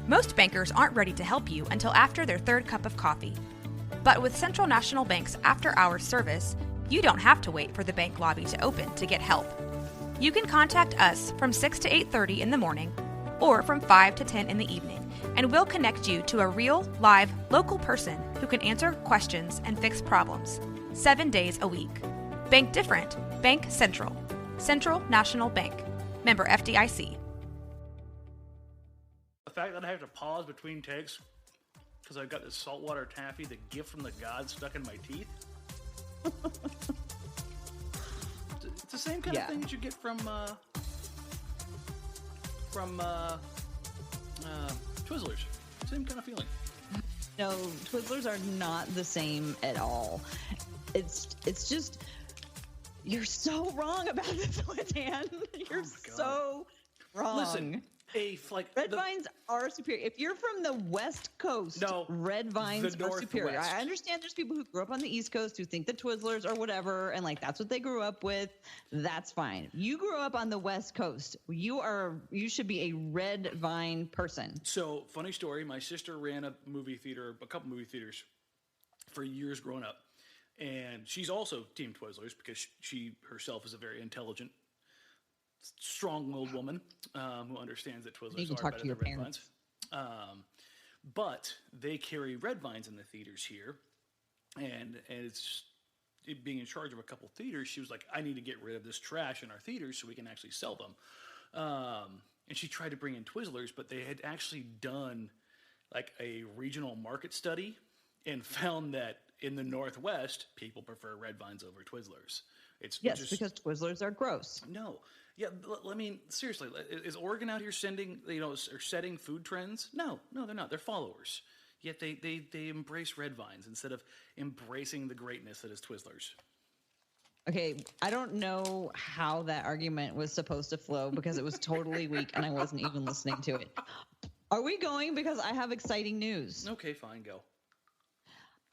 Most bankers aren't ready to help you until after their third cup of coffee. But with Central National Bank's after-hours service, you don't have to wait for the bank lobby to open to get help. You can contact us from 6 to 8:30 in the morning or from 5 to 10 in the evening, and we'll connect you to a real, live, local person who can answer questions and fix problems 7 days a week. Bank different. Bank Central. Central National Bank. Member FDIC. The fact that I have to pause between takes because I've got this saltwater taffy, the gift from the gods, stuck in my teeth. It's the same kind of thing that you get from Twizzlers. Same kind of feeling. No, Twizzlers are not the same at all. It's just, you're so wrong about this one, Dan. You're so wrong. Listen, Red Vines are superior. If you're from the West Coast, Red Vines are superior. I understand there's people who grew up on the East Coast who think the Twizzlers or whatever, and like that's what they grew up with. That's fine. You grew up on the West Coast. You should be a Red Vine person. So, funny story. My sister ran a couple movie theaters for years growing up. And she's also Team Twizzlers because she herself is a very intelligent, strong-willed woman who understands that Twizzlers are better than Red Vines. But they carry Red Vines in the theaters here, and being in charge of a couple theaters, she was like, I need to get rid of this trash in our theaters so we can actually sell them. And she tried to bring in Twizzlers, but they had actually done like a regional market study and found that in the Northwest, people prefer Red Vines over Twizzlers. Because Twizzlers are gross. No. Yeah, I mean, seriously, is Oregon out here setting food trends? No, they're not. They're followers. Yet they embrace Red Vines instead of embracing the greatness that is Twizzlers. Okay, I don't know how that argument was supposed to flow because it was totally weak and I wasn't even listening to it. Are we going? Because I have exciting news. Okay, fine, go.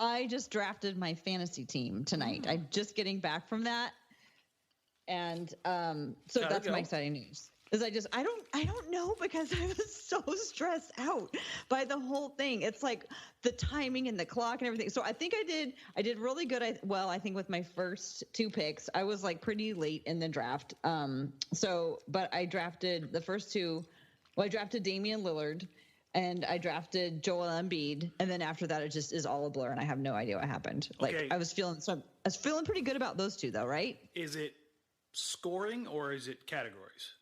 I just drafted my fantasy team tonight. I'm just getting back from that. And so that's my exciting news. Is I don't know because I was so stressed out by the whole thing. It's like the timing and the clock and everything. So I think I did really good. I think with my first two picks, I was like pretty late in the draft. But I drafted the first two. Well, I drafted Damian Lillard and I drafted Joel Embiid. And then after that, it just is all a blur and I have no idea what happened. Okay. Like I was feeling pretty good about those two though, right? Is it scoring or is it categories?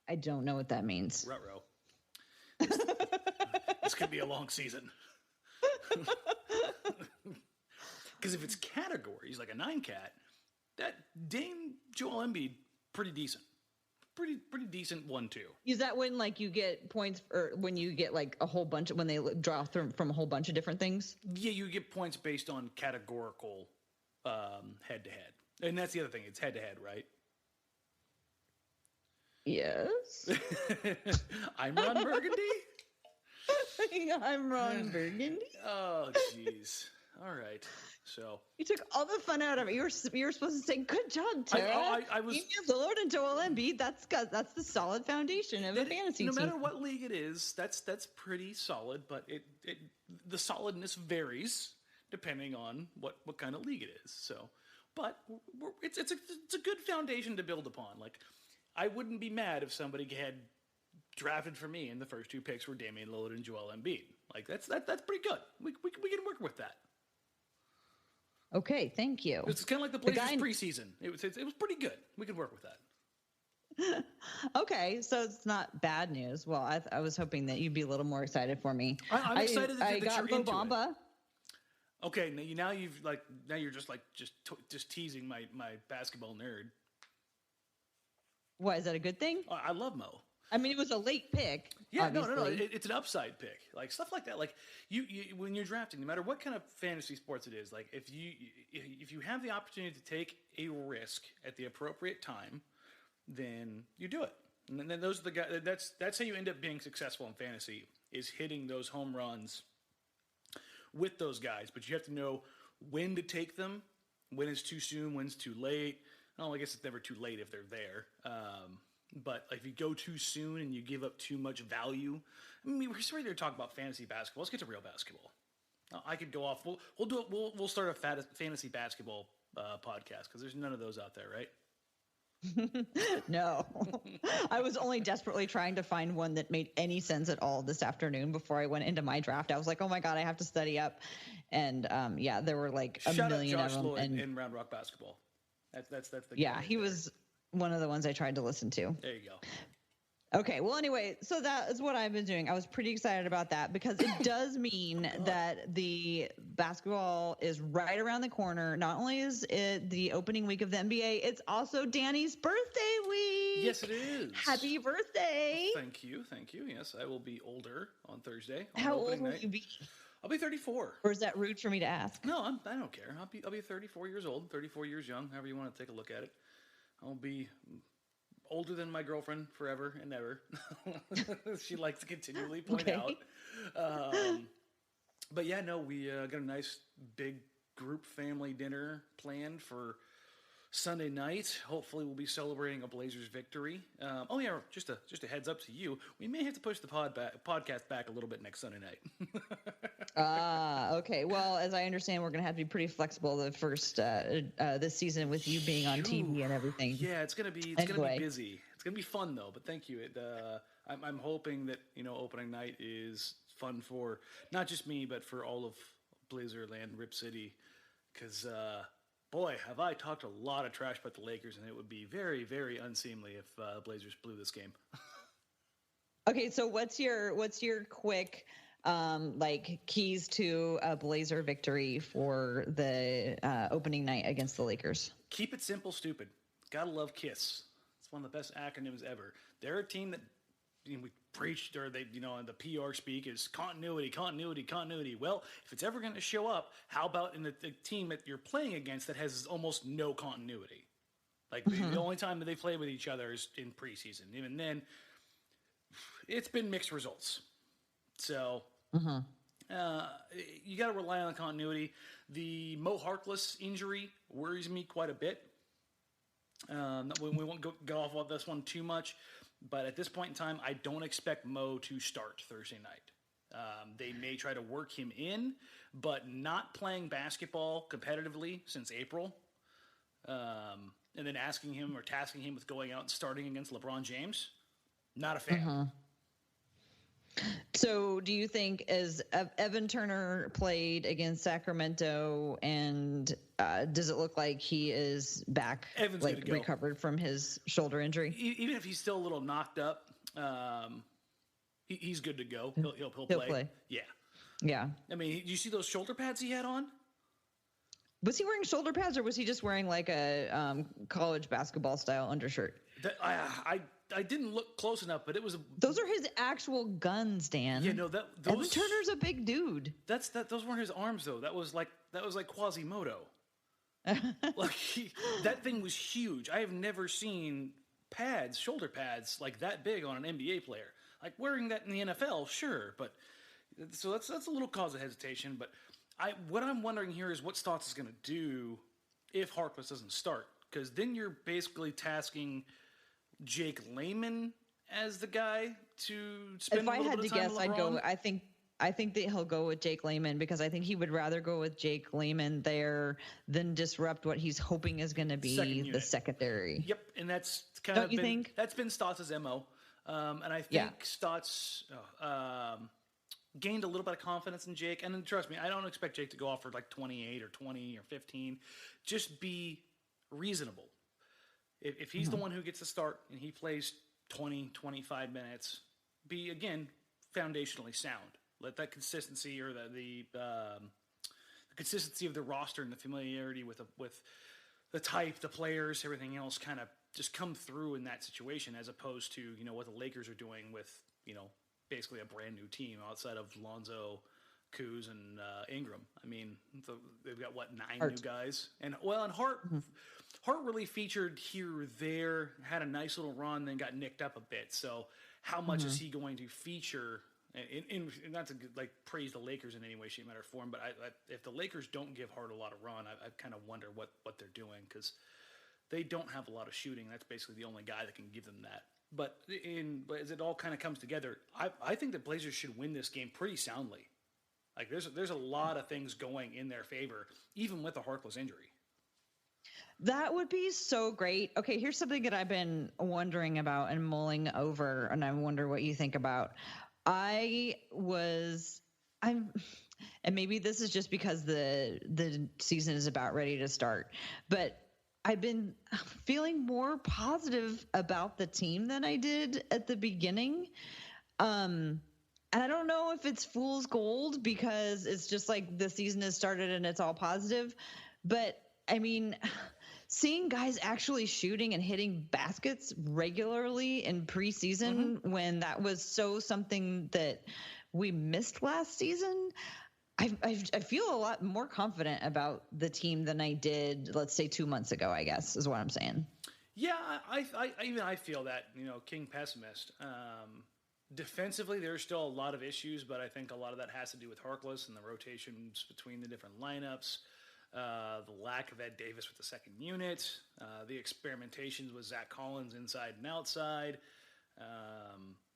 I don't know what that means. Ruh-roh. This could be a long season. Because if it's categories, like a 9-cat, that Dame Joel Embiid, pretty decent. Pretty decent 1-2. Is that when like you get points or when you get like a whole bunch when they draw from a whole bunch of different things? Yeah, you get points based on categorical head-to-head. And that's the other thing. It's head-to-head, right? Yes. I'm Ron Burgundy? I'm Ron Burgundy. Oh, jeez. All right. So you took all the fun out of it. You were supposed to say, "Good job, Tara." I was Damian Lillard and Joel Embiid. That's the solid foundation of a fantasy team. No matter what league it is, that's pretty solid. But the solidness varies depending on what kind of league it is. So, but it's a good foundation to build upon. Like, I wouldn't be mad if somebody had drafted for me and the first two picks were Damian Lillard and Joel Embiid. Like that's pretty good. We can work with that. Okay, thank you. It's kind of like the Blazers preseason. It was pretty good. We could work with that. Okay, so it's not bad news. Well, I was hoping that you'd be a little more excited for me. I'm excited that you're into Bobamba. it. Okay, now you're just teasing my basketball nerd. What, is that a good thing? I love Mo. I mean, it was a late pick. Yeah, obviously. no. It's an upside pick, like stuff like that. Like you when you're drafting, no matter what kind of fantasy sports it is, like if you have the opportunity to take a risk at the appropriate time, then you do it. And then those are the guys. That's how you end up being successful in fantasy, is hitting those home runs with those guys. But you have to know when to take them, when it's too soon, when's too late. Oh, I guess it's never too late if they're there. But like, if you go too soon and you give up too much value, I mean, we're ready to talk about fantasy basketball. Let's get to real basketball. I could go off. We'll do it. We'll start a fantasy basketball podcast because there's none of those out there, right? No, I was only desperately trying to find one that made any sense at all this afternoon before I went into my draft. I was like, oh my God, I have to study up. And yeah, there were like a million out Josh of them. Lloyd in Round Rock basketball. That's the yeah, he was one of the ones I tried to listen to. There you go. Okay, well, anyway, so that is what I've been doing. I was pretty excited about that because it does mean that the basketball is right around the corner. Not only is it the opening week of the NBA, it's also Danny's birthday week. Yes, it is. Happy birthday. Thank you. Yes, I will be older on Thursday. How old will you be? I'll be 34. Or is that rude for me to ask? No, I don't care. I'll be 34 years old, 34 years young, however you want to take a look at it. I'll be older than my girlfriend forever and ever. She likes to continually point out. But yeah, no, we got a nice big group family dinner planned for Sunday night. Hopefully we'll be celebrating a Blazers victory. Oh yeah, just a heads up to you. We may have to push the podcast back a little bit next Sunday night. Okay. Well, as I understand, we're going to have to be pretty flexible the first this season with you being on TV and everything. Yeah, it's gonna be busy. It's gonna be fun though. But thank you. I'm hoping that opening night is fun for not just me, but for all of Blazerland, Rip City, because boy, have I talked a lot of trash about the Lakers, and it would be very, very unseemly if the Blazers blew this game. Okay, so what's your quick keys to a Blazer victory for the opening night against the Lakers? Keep it simple, stupid. Gotta love KISS. It's one of the best acronyms ever. They're a team that we preached, or they, in the PR speak, is continuity. Well, if it's ever going to show up, how about in the team that you're playing against that has almost no continuity? Like the only time that they play with each other is in preseason. Even then, it's been mixed results. So you got to rely on continuity. The Mo Harkless injury worries me quite a bit. We won't go off of this one too much. But at this point in time, I don't expect Mo to start Thursday night. They may try to work him in, but not playing basketball competitively since April, and then asking him or tasking him with going out and starting against LeBron James, not a fan. So do you think, as Evan Turner played against Sacramento, and does it look like he is back, Evan's good to go. Recovered from his shoulder injury? Even if he's still a little knocked up, he's good to go. He'll play. Yeah. I mean, do you see those shoulder pads he had on? Was he wearing shoulder pads, or was he just wearing like a college basketball style undershirt? I didn't look close enough, but it was. Those are his actual guns, Dan. Yeah, no, Evan Turner's a big dude. Those weren't his arms though. That was like Quasimodo. That thing was huge. I have never seen shoulder pads like that big on an NBA player. Like wearing that in the NFL, sure, but so that's a little cause of hesitation. But what I'm wondering here is what Stotts is going to do if Harkless doesn't start, because then you're basically tasking Jake Layman as the guy to spend. If I had to guess, I'd go. I think that he'll go with Jake Layman, because I think he would rather go with Jake Layman there than disrupt what he's hoping is going to be the secondary. Yep, and that's Don't you think? That's been Stotts' MO, and I think Stotts gained a little bit of confidence in Jake. And then, trust me, I don't expect Jake to go off for like 28 or 20 or 15. Just be reasonable. If he's the one who gets to start and he plays 20, 25 minutes, be, again, foundationally sound. Let that consistency, or the consistency of the roster and the familiarity with the type, the players, everything else kind of just come through in that situation, as opposed to, what the Lakers are doing with, basically a brand new team outside of Lonzo, Kuz, and Ingram. I mean, they've got, 9 new guys? And Hart really featured here or there, had a nice little run, then got nicked up a bit. So how much is he going to feature? And not to praise the Lakers in any way, shape, matter, or form, but if the Lakers don't give Hart a lot of run, I kind of wonder what they're doing, because they don't have a lot of shooting. That's basically the only guy that can give them that. But as it all kind of comes together, I think the Blazers should win this game pretty soundly. Like there's a lot of things going in their favor, even with a Harkless injury. That would be so great. Okay, here's something that I've been wondering about and mulling over, and I wonder what you think about. And maybe this is just because the season is about ready to start, but I've been feeling more positive about the team than I did at the beginning. And I don't know if it's fool's gold because it's just like the season has started and it's all positive. But I mean, seeing guys actually shooting and hitting baskets regularly in preseason when that was something that we missed last season, I feel a lot more confident about the team than I did, let's say 2 months ago, I guess is what I'm saying. Yeah, I feel that, King pessimist. Defensively, there's still a lot of issues, but I think a lot of that has to do with Harkless and the rotations between the different lineups, the lack of Ed Davis with the second unit, the experimentations with Zach Collins inside and outside.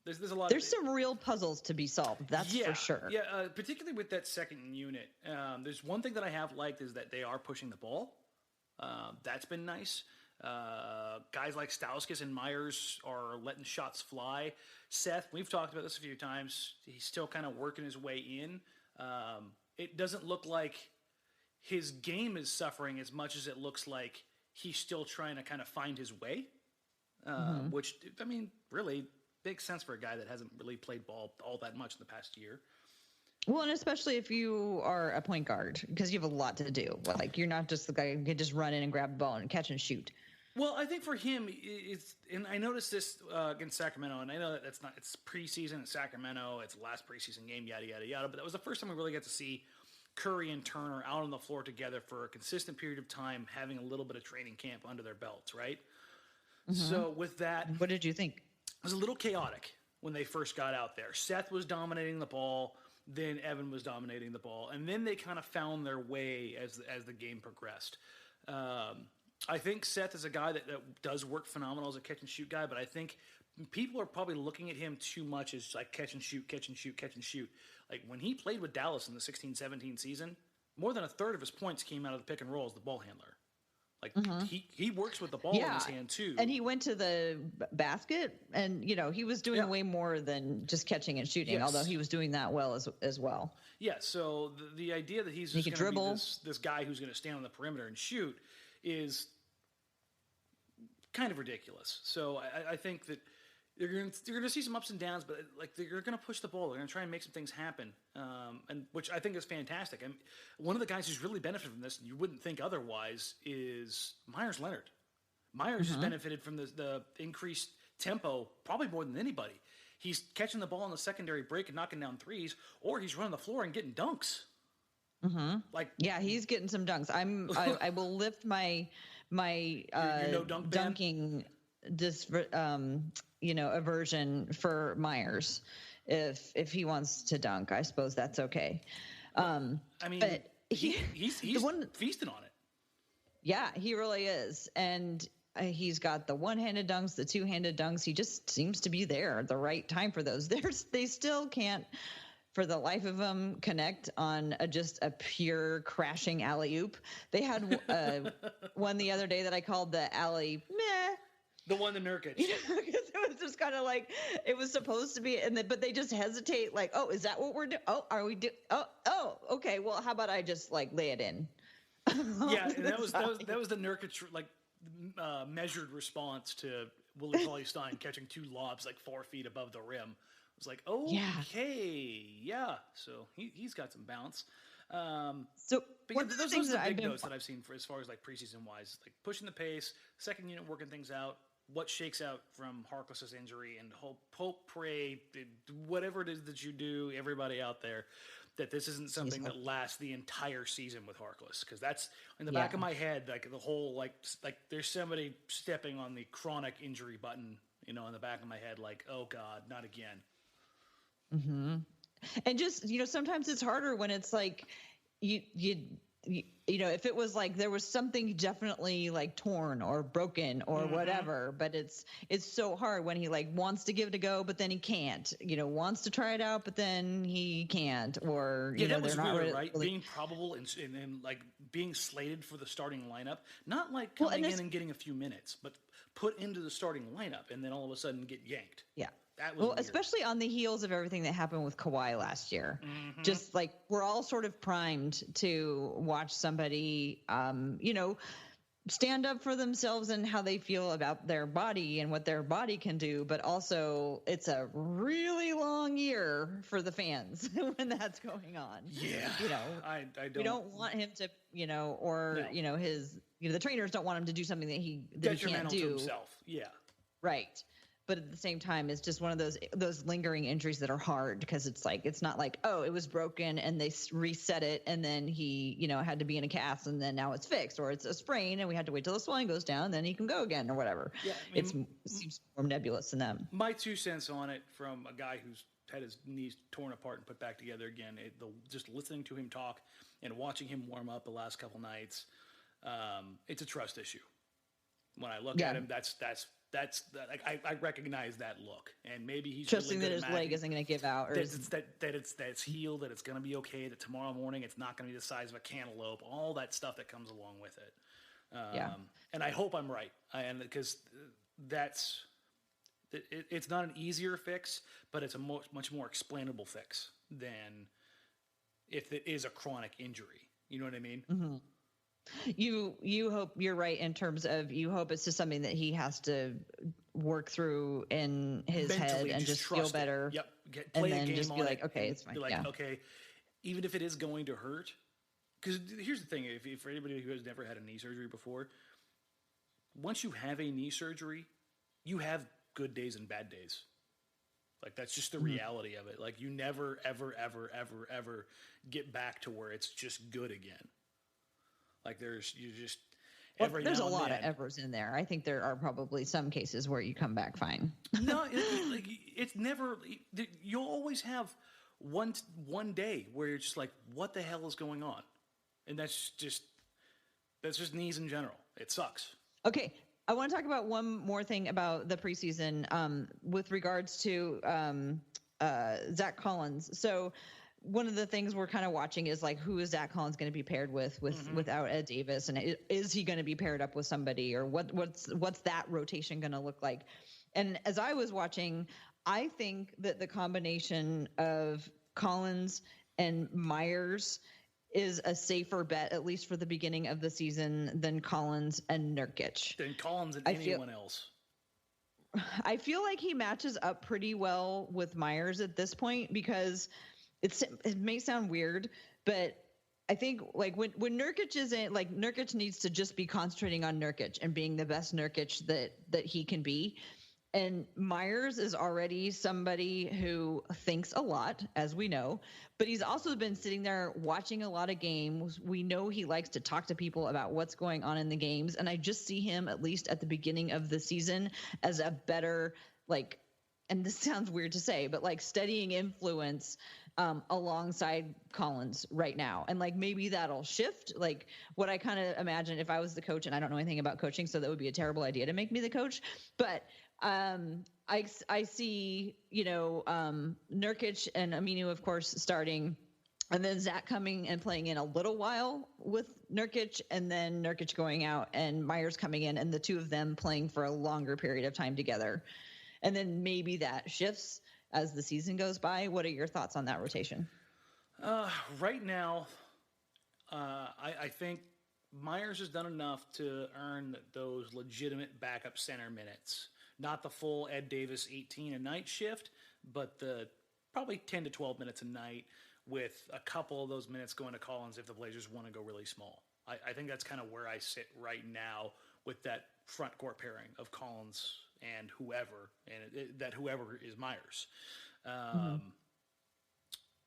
There's a lot. There's some real puzzles to be solved. That's for sure. Yeah, particularly with that second unit. There's one thing that I have liked is that they are pushing the ball. That's been nice. Guys like Stauskas and Myers are letting shots fly. Seth, we've talked about this a few times. He's still kind of working his way in. It doesn't look like his game is suffering as much as it looks like he's still trying to kind of find his way, which, I mean, really makes sense for a guy that hasn't really played ball all that much in the past year. Well, and especially if you are a point guard, because you have a lot to do. Like, you're not just the guy who can just run in and grab the ball and catch and shoot. Well, I think for him, and I noticed this against Sacramento, and I know that it's preseason in Sacramento, it's the last preseason game, yada, yada, yada, but that was the first time we really got to see Curry and Turner out on the floor together for a consistent period of time, having a little bit of training camp under their belts, right? So with that... What did you think? It was a little chaotic when they first got out there. Seth was dominating the ball, then Evan was dominating the ball, and then they kind of found their way as the game progressed. I think Seth is a guy that does work phenomenal as a catch-and-shoot guy, but I think people are probably looking at him too much as like catch and shoot, catch and shoot, catch and shoot. Like when he played with Dallas in the 16-17 season, more than a third of his points came out of the pick and roll as the ball handler. Like he works with the ball in his hand too. And he went to the basket and, he was doing way more than just catching and shooting, although he was doing that well as well. Yeah. So the idea that he's just going to be this guy who's going to stand on the perimeter and shoot is kind of ridiculous. So I think that you're going to see some ups and downs, but like they're going to push the ball. They're going to try and make some things happen, and which I think is fantastic. And one of the guys who's really benefited from this, and you wouldn't think otherwise, is Myers Leonard. Myers has benefited from the increased tempo probably more than anybody. He's catching the ball in the secondary break and knocking down threes, or he's running the floor and getting dunks. He's getting some dunks. I will lift my no dunk dunking aversion for Myers if he wants to dunk. I suppose that's okay. I mean, but he's feasting on it. Yeah, he really is. And he's got the one-handed dunks, the two-handed dunks. He just seems to be there at the right time for those. They still can't, for the life of them, connect on just a pure crashing alley-oop. They had one the other day that I called the alley meh. The one to Nurkic. Because it was just kind of like, it was supposed to be, but they just hesitate, like, oh, is that what we're doing? Oh, are we doing? Oh, okay. Well, how about I just like lay it in? Yeah, and that was the Nurkic measured response to Willie Cauley-Stein catching two lobs like 4 feet above the rim. It was like, okay, yeah. So he's got some bounce. So one of the things that big notes that I've seen for as far as like preseason wise, like pushing the pace, second unit working things out, what shakes out from Harkless's injury, and hope, pray, whatever it is that you do, everybody out there, that this isn't something that lasts the entire season with Harkless, because that's in the back of my head, like the whole like there's somebody stepping on the chronic injury button, in the back of my head, like, oh God, not again. And just sometimes it's harder when it's like you if it was like there was something definitely like torn or broken or whatever, but it's so hard when he like wants to give it a go, but then he can't, wants to try it out, but then he can't, or, that was they're not really right. really... Being probable and like being slated for the starting lineup, not like coming in and getting a few minutes, but put into the starting lineup and then all of a sudden get yanked. Yeah. That was weird. Especially on the heels of everything that happened with Kawhi last year. Just like we're all sort of primed to watch somebody, stand up for themselves and how they feel about their body and what their body can do. But also it's a really long year for the fans when that's going on. Yeah. I don't. We don't want him to, the trainers don't want him to do something that he can't do. To himself. Yeah. Right. But at the same time, it's just one of those lingering injuries that are hard because it's not like, oh, it was broken and they reset it and then he, had to be in a cast and then now it's fixed, or it's a sprain and we had to wait till the swelling goes down, then he can go again or whatever. Yeah, it seems more nebulous than that. My 2 cents on it from a guy who's had his knees torn apart and put back together again, just listening to him talk and watching him warm up the last couple nights, it's a trust issue. When I look at him, I recognize that look, and maybe he's trusting really that his leg isn't going to give out, or that it's healed, that it's going to be okay, that tomorrow morning it's not going to be the size of a cantaloupe, all that stuff that comes along with it. And I hope I'm right, and because it's not an easier fix, but it's a much more explainable fix than if it is a chronic injury. You know what I mean? Mm-hmm. You hope you're right in terms of you hope it's just something that he has to work through in his mentally, head and just feel better. Yep. Play and then just be like, okay, it's fine. Be like, okay, even if it is going to hurt, because here's the thing: if for anybody who has never had a knee surgery before, once you have a knee surgery, you have good days and bad days. Like that's just the reality of it. Like you never, ever, ever, ever, ever get back to where it's just good again. Like there's a lot of evers in there. I think there are probably some cases where you come back fine. No, it's never. You'll always have one day where you're just like, what the hell is going on? And that's just knees in general. It sucks. Okay. I want to talk about one more thing about the preseason with regards to Zach Collins. So one of the things we're kind of watching is like, who is Zach Collins going to be paired without Ed Davis? And is he going to be paired up with somebody, or what's that rotation going to look like? And as I was watching, I think that the combination of Collins and Myers is a safer bet, at least for the beginning of the season, than Collins and Nurkic. Than Collins and anyone else. I feel like he matches up pretty well with Myers at this point because it may sound weird, but I think like when Nurkic isn't, like Nurkic needs to just be concentrating on Nurkic and being the best Nurkic that he can be. And Myers is already somebody who thinks a lot, as we know, but he's also been sitting there watching a lot of games. We know he likes to talk to people about what's going on in the games. And I just see him, at least at the beginning of the season, as a better, like, and this sounds weird to say, but like steadying influence alongside Collins right now. And like, maybe that'll shift. Like what I kind of imagine if I was the coach, and I don't know anything about coaching, so that would be a terrible idea to make me the coach, but I see, Nurkic and Aminu, of course, starting, and then Zach coming and playing in a little while with Nurkic, and then Nurkic going out and Myers coming in, and the two of them playing for a longer period of time together. And then maybe that shifts as the season goes by. What are your thoughts on that rotation? Right now, I think Myers has done enough to earn those legitimate backup center minutes. Not the full Ed Davis 18 a night shift, but the probably 10 to 12 minutes a night with a couple of those minutes going to Collins if the Blazers want to go really small. I think that's kind of where I sit right now with that front court pairing of Collins and whoever, and that whoever is Myers.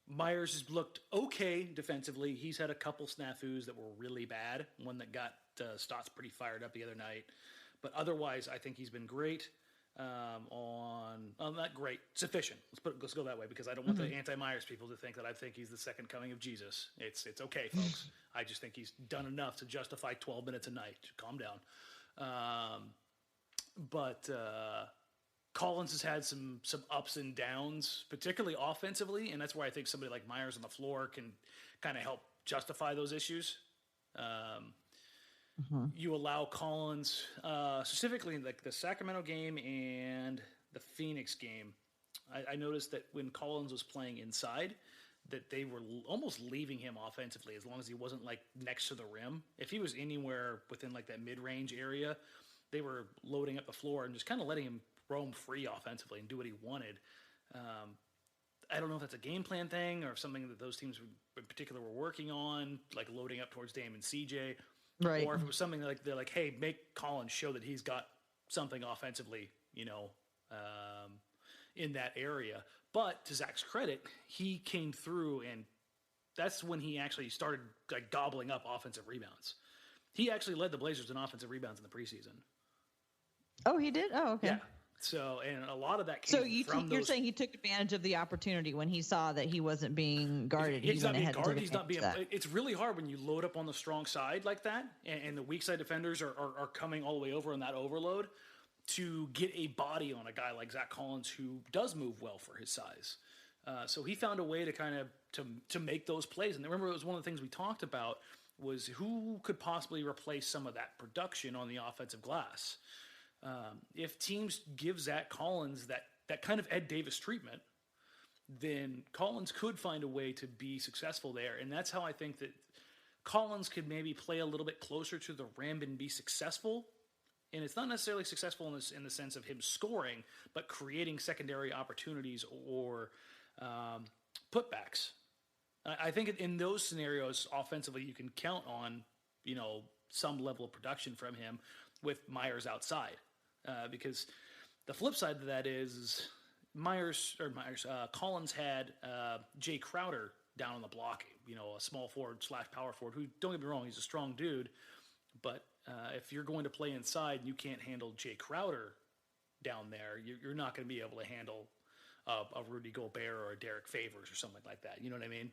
Myers has looked okay defensively. He's had a couple snafus that were really bad. One that got Stotts pretty fired up the other night. But otherwise, I think he's been great. Not great, sufficient. Let's go that way, because I don't want the anti-Myers people to think that I think he's the second coming of Jesus. It's okay, folks. I just think he's done enough to justify 12 minutes a night. Calm down. But Collins has had some ups and downs, particularly offensively, and that's where I think somebody like Myers on the floor can kind of help justify those issues. You allow Collins, specifically in the Sacramento game and the Phoenix game, I noticed that when Collins was playing inside, that they were almost leaving him offensively as long as he wasn't like next to the rim. If he was anywhere within like that mid-range area, they were loading up the floor and just kind of letting him roam free offensively and do what he wanted. I don't know if that's a game plan thing or something that those teams in particular were working on, like loading up towards Dame and CJ. Right. Or if it was something like they're like, hey, make Collins show that he's got something offensively, in that area. But to Zach's credit, he came through, and that's when he actually started like gobbling up offensive rebounds. He actually led the Blazers in offensive rebounds in the preseason. Oh, he did? Oh, okay. Yeah. So, and a lot of that came from you're saying he took advantage of the opportunity when he saw that he wasn't being guarded. He's not being guarded. He's not being. It's really hard when you load up on the strong side like that, and the weak side defenders are coming all the way over on that overload to get a body on a guy like Zach Collins who does move well for his size. So he found a way to kind of to make those plays. And remember, it was one of the things we talked about was who could possibly replace some of that production on the offensive glass. If teams give Zach Collins that kind of Ed Davis treatment, then Collins could find a way to be successful there. And that's how I think that Collins could maybe play a little bit closer to the rim and be successful. And it's not necessarily successful in the sense of him scoring, but creating secondary opportunities or putbacks. I think in those scenarios, offensively, you can count on, some level of production from him with Myers outside. Because the flip side of that is Collins had Jay Crowder down on the block, a small forward / power forward who, don't get me wrong, he's a strong dude. But if you're going to play inside and you can't handle Jay Crowder down there, you're not going to be able to handle a Rudy Gobert or a Derek Favors or something like that. You know what I mean?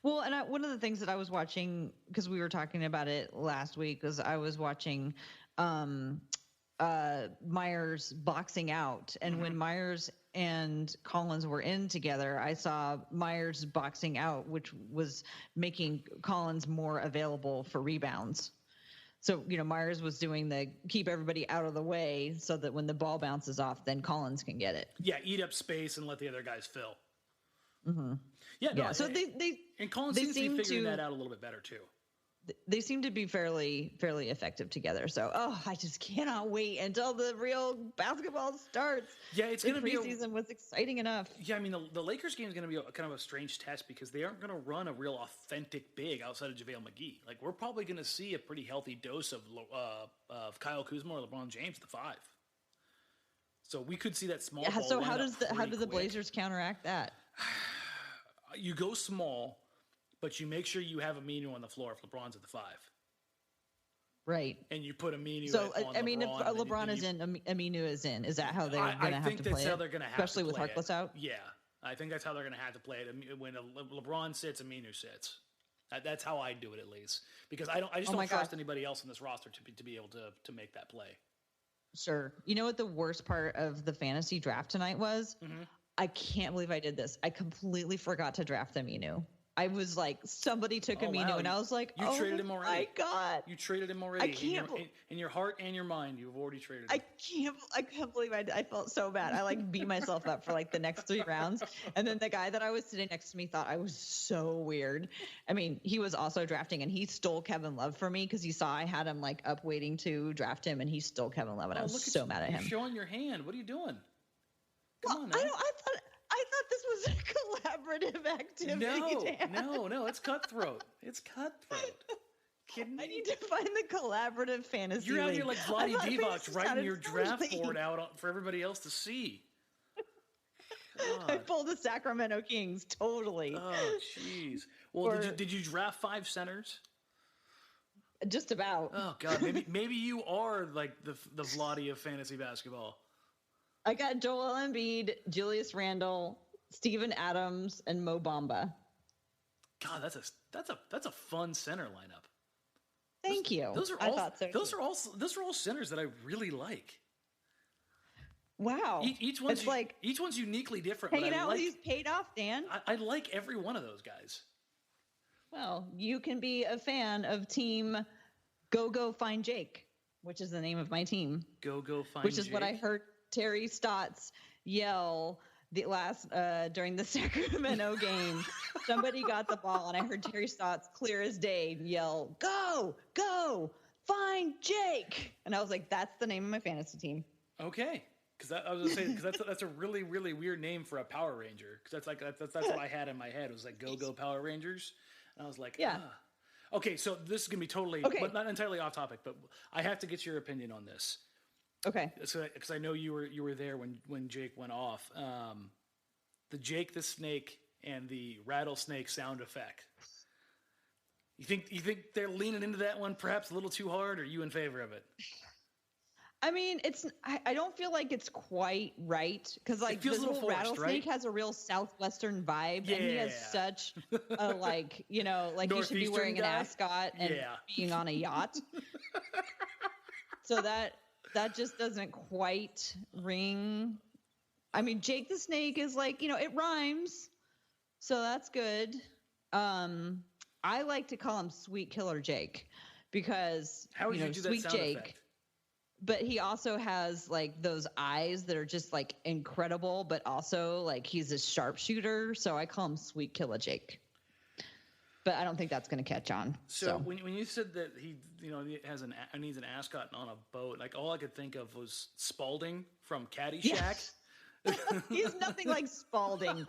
Well, and one of the things that I was watching, because we were talking about it last week, was I was watching Myers boxing out. And when Myers and Collins were in together, I saw Myers boxing out, which was making Collins more available for rebounds. So, Myers was doing the keep everybody out of the way so that when the ball bounces off, then Collins can get it. Yeah, eat up space and let the other guys fill. Mm-hmm. Yeah, no, so Collins seems to be figuring that out a little bit better too. They seem to be fairly effective together. So, I just cannot wait until the real basketball starts. Yeah, it's going to be preseason was exciting enough. Yeah, I mean the Lakers game is going to be kind of a strange test because they aren't going to run a real authentic big outside of JaVale McGee. Like we're probably going to see a pretty healthy dose of Kyle Kuzma or LeBron James at the 5. So we could see that small. Yeah. So how do the Blazers counteract that? You go small, but you make sure you have Aminu on the floor if LeBron's at the 5. Right. And you put Aminu on LeBron. If LeBron is in, Aminu is in. Is that how they're going to have to play it? I think that's how they're going to have to play it. Especially with Harkless out? Yeah. I think that's how they're going to have to play it. When LeBron sits, Aminu sits. That's how I do it, at least. Because I just don't trust anybody else in this roster to be able to make that play. Sure. You know what the worst part of the fantasy draft tonight was? Mm-hmm. I can't believe I did this. I completely forgot to draft Aminu. I was like, somebody took Aminu, and I was like, you traded him already. My God. You traded him already. I can't. In your heart and your mind, you've already traded him. I can't believe I felt so bad. I beat myself up for the next 3 rounds. And then the guy that I was sitting next to me thought I was so weird. I mean, he was also drafting, and he stole Kevin Love for me because he saw I had him up waiting to draft him, and he stole Kevin Love, and I was so mad at him. You're showing your hand. What are you doing? Come on now. I thought this was a collaborative activity. No, it's cutthroat. It's cutthroat. Kidding me? I need to find the collaborative fantasy. You're out here like Vlade Divac writing your draft board out for everybody else to see. I pulled the Sacramento Kings, totally. Oh, jeez. Well, did you draft 5 centers? Just about. Oh God, maybe you are like the Vlade of fantasy basketball. I got Joel Embiid, Julius Randle, Steven Adams, and Mo Bamba. God, that's a fun center lineup. Thank you. I thought so. Those are all centers that I really like. Wow. Each one's uniquely different. Hanging out with these paid off, Dan. I like every one of those guys. Well, you can be a fan of team Go Find Jake, which is the name of my team. Go Find Jake. Which is what I heard Terry Stotts yell during the Sacramento game. Somebody got the ball, and I heard Terry Stotts clear as day yell, Go Find Jake. And I was like, that's the name of my fantasy team. Okay. Because I was going to say, because that's a really, really weird name for a Power Ranger. Because that's what I had in my head. It was like Go Power Rangers. And I was like, yeah. Okay, so this is going to be totally, but not entirely off topic, but I have to get your opinion on this. Okay. Because I know you were there when Jake went off. The Jake the Snake and the rattlesnake sound effect. You think they're leaning into that one perhaps a little too hard, or are you in favor of it? I mean, I don't feel like it's quite right, because like this little forced, rattlesnake has a real southwestern vibe, and he has such a he should be wearing an ascot and being on a yacht. So that just doesn't quite ring. I mean, Jake the Snake is it rhymes, so that's good. I like to call him Sweet Killer Jake, because how would you do Sweet that sound Jake. Effect? But he also has those eyes that are just incredible, but also he's a sharpshooter. So I call him Sweet Killer Jake. But I don't think that's going to catch on. So when you said that he needs an ascot on a boat, all I could think of was Spalding from Caddyshack. Yes. He's nothing like Spalding.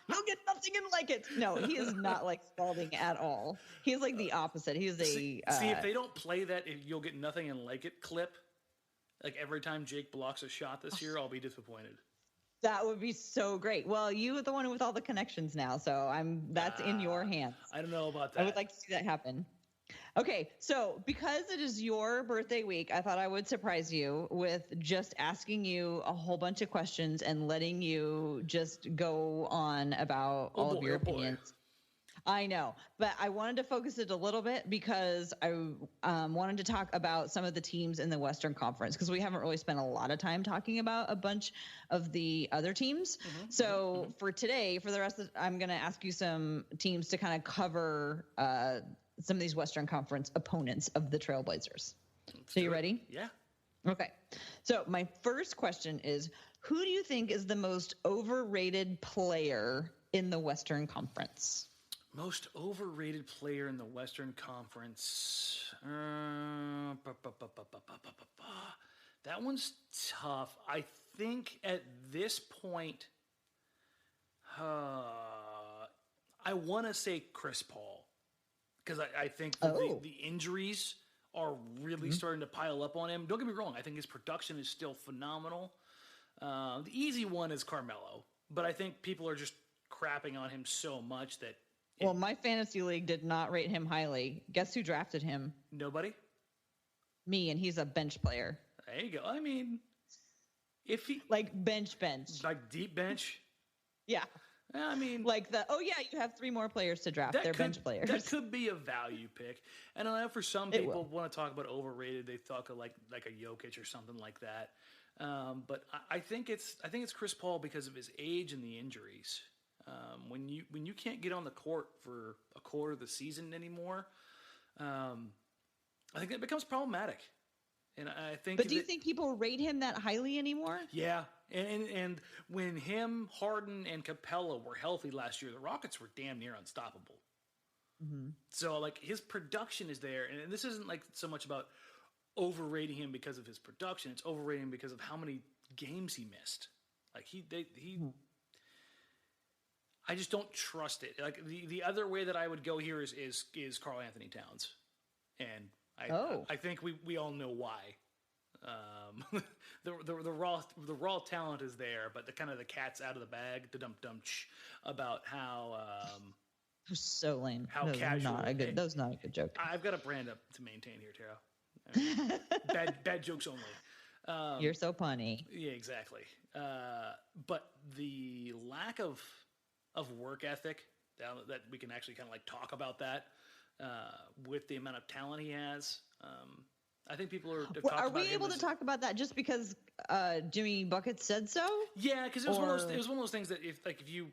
You'll get nothing in like it. No, he is not like Spalding at all. He's the opposite. He's see if they don't play that "you'll get nothing in like it" clip. Every time Jake blocks a shot this year, I'll be disappointed. That would be so great. Well, you are the one with all the connections now, so that's in your hands. I don't know about that. I would like to see that happen. Okay, so because it is your birthday week, I thought I would surprise you with just asking you a whole bunch of questions and letting you just go on about all of your opinions. I know, but I wanted to focus it a little bit because I wanted to talk about some of the teams in the Western Conference, because we haven't really spent a lot of time talking about a bunch of the other teams. For today, for the rest of I'm going to ask you some teams to kind of cover some of these Western Conference opponents of the Trailblazers. So you ready? Yeah. Okay. So my first question is, who do you think is the most overrated player in the Western Conference? Most overrated player in the Western Conference. That one's tough. I think at this point, I want to say Chris Paul, because I think the injuries are really starting to pile up on him. Don't get me wrong. I think his production is still phenomenal. The easy one is Carmelo, but I think people are just crapping on him so much that. Well, my fantasy league did not rate him highly. Guess who drafted him? Nobody? Me, and he's a bench player. There you go. I mean, if he... bench. Deep bench? Yeah. I mean... you have 3 more players to draft. They're bench players. That could be a value pick. And I know for some people want to talk about overrated, they talk of like a Jokic or something like that. But I think it's Chris Paul because of his age and the injuries. When you can't get on the court for a quarter of the season anymore, I think that becomes problematic. And I think. But do you think people rate him that highly anymore? Yeah, and when him, Harden, and Capella were healthy last year, the Rockets were damn near unstoppable. Mm-hmm. So his production is there, and this isn't so much about overrating him because of his production. It's overrating him because of how many games he missed. I just don't trust it. The other way that I would go here is Karl Anthony Towns, and I think we all know why. The raw talent is there, but the cat's out of the bag. About how so lame. How casual. That was not a good joke. I've got a brand up to maintain here, Tara. Bad jokes only. You're so punny. Yeah, exactly. But the lack of work ethic that we can actually kind of like talk about that with the amount of talent he has. I think people have talked Are about we able to talk about that just because Jimmy Buckets said so? Yeah, because it was one of those things that if you,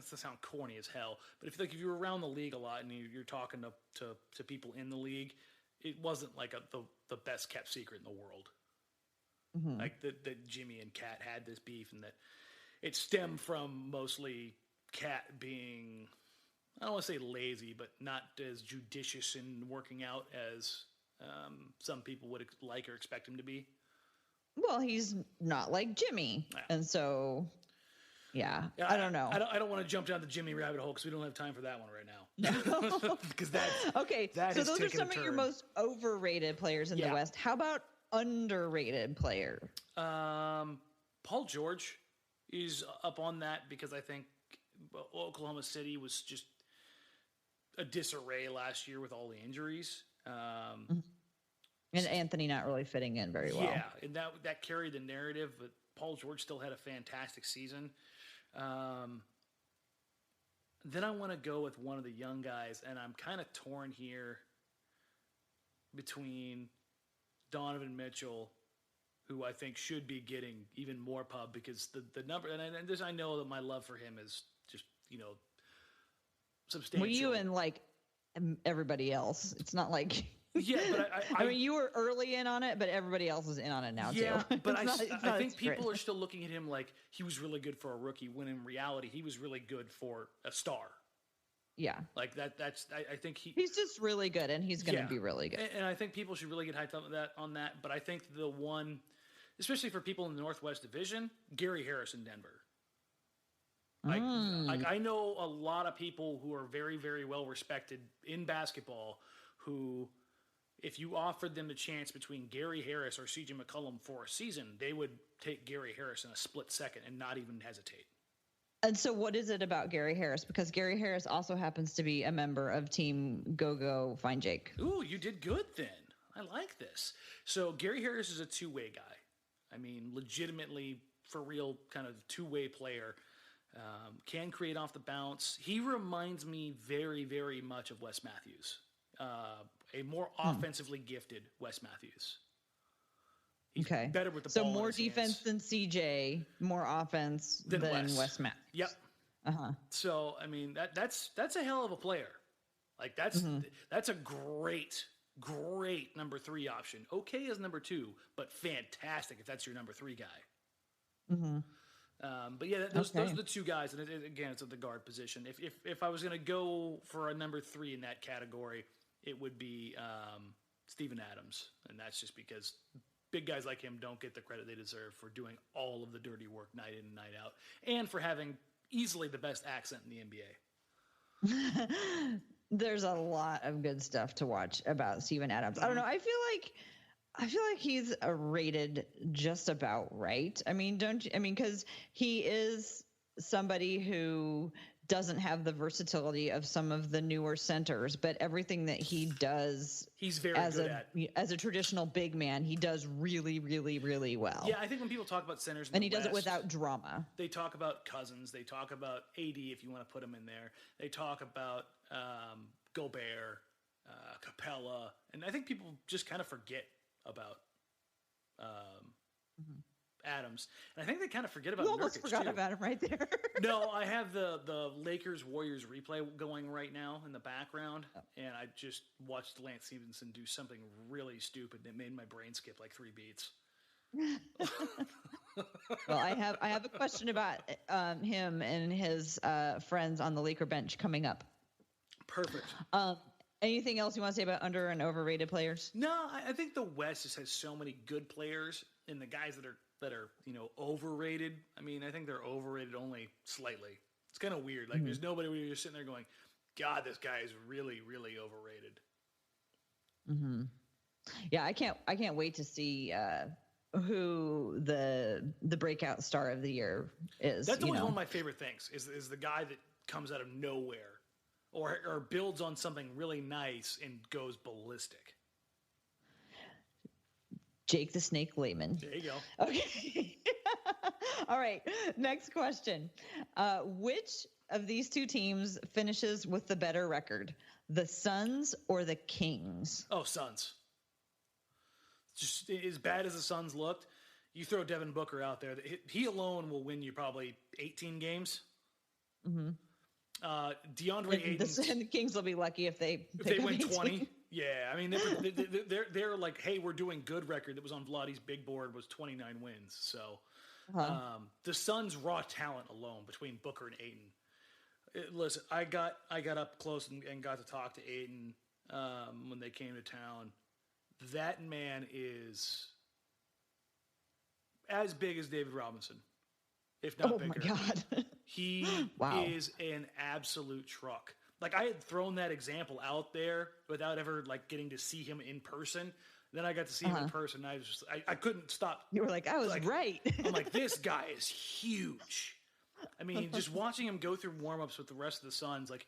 this sound corny as hell, but if you're around the league a lot and you're talking to people in the league, it wasn't like the best kept secret in the world. Mm-hmm. Like that Jimmy and Cat had this beef, and that it stemmed from mostly Cat being, I don't want to say lazy, but not as judicious in working out as some people would like or expect him to be. Well, he's not like Jimmy, and so, yeah, I don't know. I don't want to jump down the Jimmy rabbit hole because we don't have time for that one right now. No. Because that's okay. So those are some of your most overrated players in the West. How about underrated player? Paul George is up on that because I think Oklahoma City was just a disarray last year with all the injuries. And Anthony not really fitting in very well. Yeah, and that carried the narrative, but Paul George still had a fantastic season. Then I want to go with one of the young guys, and I'm kind of torn here between Donovan Mitchell, who I think should be getting even more pub because the number, and I know that my love for him is just, substantial. Well, you and like everybody else. It's not like... Yeah, but I mean, you were early in on it, but everybody else is in on it now, too. Yeah, but I think people are still looking at him like he was really good for a rookie, when in reality, he was really good for a star. Yeah. Like I think he's just really good, and he's going to be really good. And I think people should really get hyped up on that. But I think the one, especially for people in the Northwest Division, Gary Harris in Denver. I know a lot of people who are very, very well respected in basketball who, if you offered them the chance between Gary Harris or CJ McCollum for a season, they would take Gary Harris in a split second and not even hesitate. And so what is it about Gary Harris? Because Gary Harris also happens to be a member of Team Go Find Jake. Ooh, you did good then. I like this. So Gary Harris is a two-way guy. I mean, legitimately, for real, kind of two-way player. Can create off the bounce. He reminds me very, very much of Wes Matthews. A more offensively gifted Wes Matthews. He's better with the ball. So more defense than CJ, more offense than Wes Matthews. Yep. So I mean that's a hell of a player. Like that's a great number 3 option. Okay as number 2, but fantastic if that's your number 3 guy. But yeah, those are the two guys, and again, it's at the guard position. If I was going to go for a number 3 in that category, it would be Steven Adams, and that's just because big guys like him don't get the credit they deserve for doing all of the dirty work night in and night out, and for having easily the best accent in the NBA. There's a lot of good stuff to watch about Steven Adams. I don't know. I feel like he's rated just about right. I mean, because he is somebody who doesn't have the versatility of some of the newer centers, but everything that he does, he's very good at. As a traditional big man, he does really, really, really well. Yeah, I think when people talk about centers, and he does it without drama. They talk about Cousins, they talk about AD if you want to put him in there. They talk about Gobert, Capella, and I think people just kind of forget about Adams, and I think they kind of forget about. You almost forgot about him right there. No, I have the Lakers Warriors replay going right now in the background, and I just watched Lance Stevenson do something really stupid that made my brain skip like 3 beats. Well, I have a question about him and his friends on the Laker bench coming up. Perfect. Anything else you want to say about under and overrated players? No, I think the West just has so many good players, and the guys that are overrated. I mean, I think they're overrated only slightly. It's kind of weird. Like there's nobody where you're sitting there going, God, this guy is really, really overrated. Yeah, I can't wait to see who the breakout star of the year is. That's always one of my favorite things is the guy that comes out of nowhere or builds on something really nice and goes ballistic. Jake the Snake Layman. There you go. Okay. All right. Next question. Which of these two teams finishes with the better record? The Suns or the Kings? Oh, Suns. Just as bad as the Suns looked, you throw Devin Booker out there. He alone will win you probably 18 games. Mm-hmm. DeAndre Ayton. And the Kings will be lucky if they win 20. Yeah, I mean they're like, hey, we're doing good record that was on Vladdy's big board was 29 wins. So the Suns' raw talent alone between Booker and Ayton. Listen, I got up close and got to talk to Ayton when they came to town. That man is as big as David Robinson, if not bigger. Oh my God. He is an absolute truck. Like, I had thrown that example out there without ever like getting to see him in person. Then I got to see him in person. And I was just, I couldn't stop. You were like, I was right. I'm like, this guy is huge. I mean, just watching him go through warm-ups with the rest of the Suns, like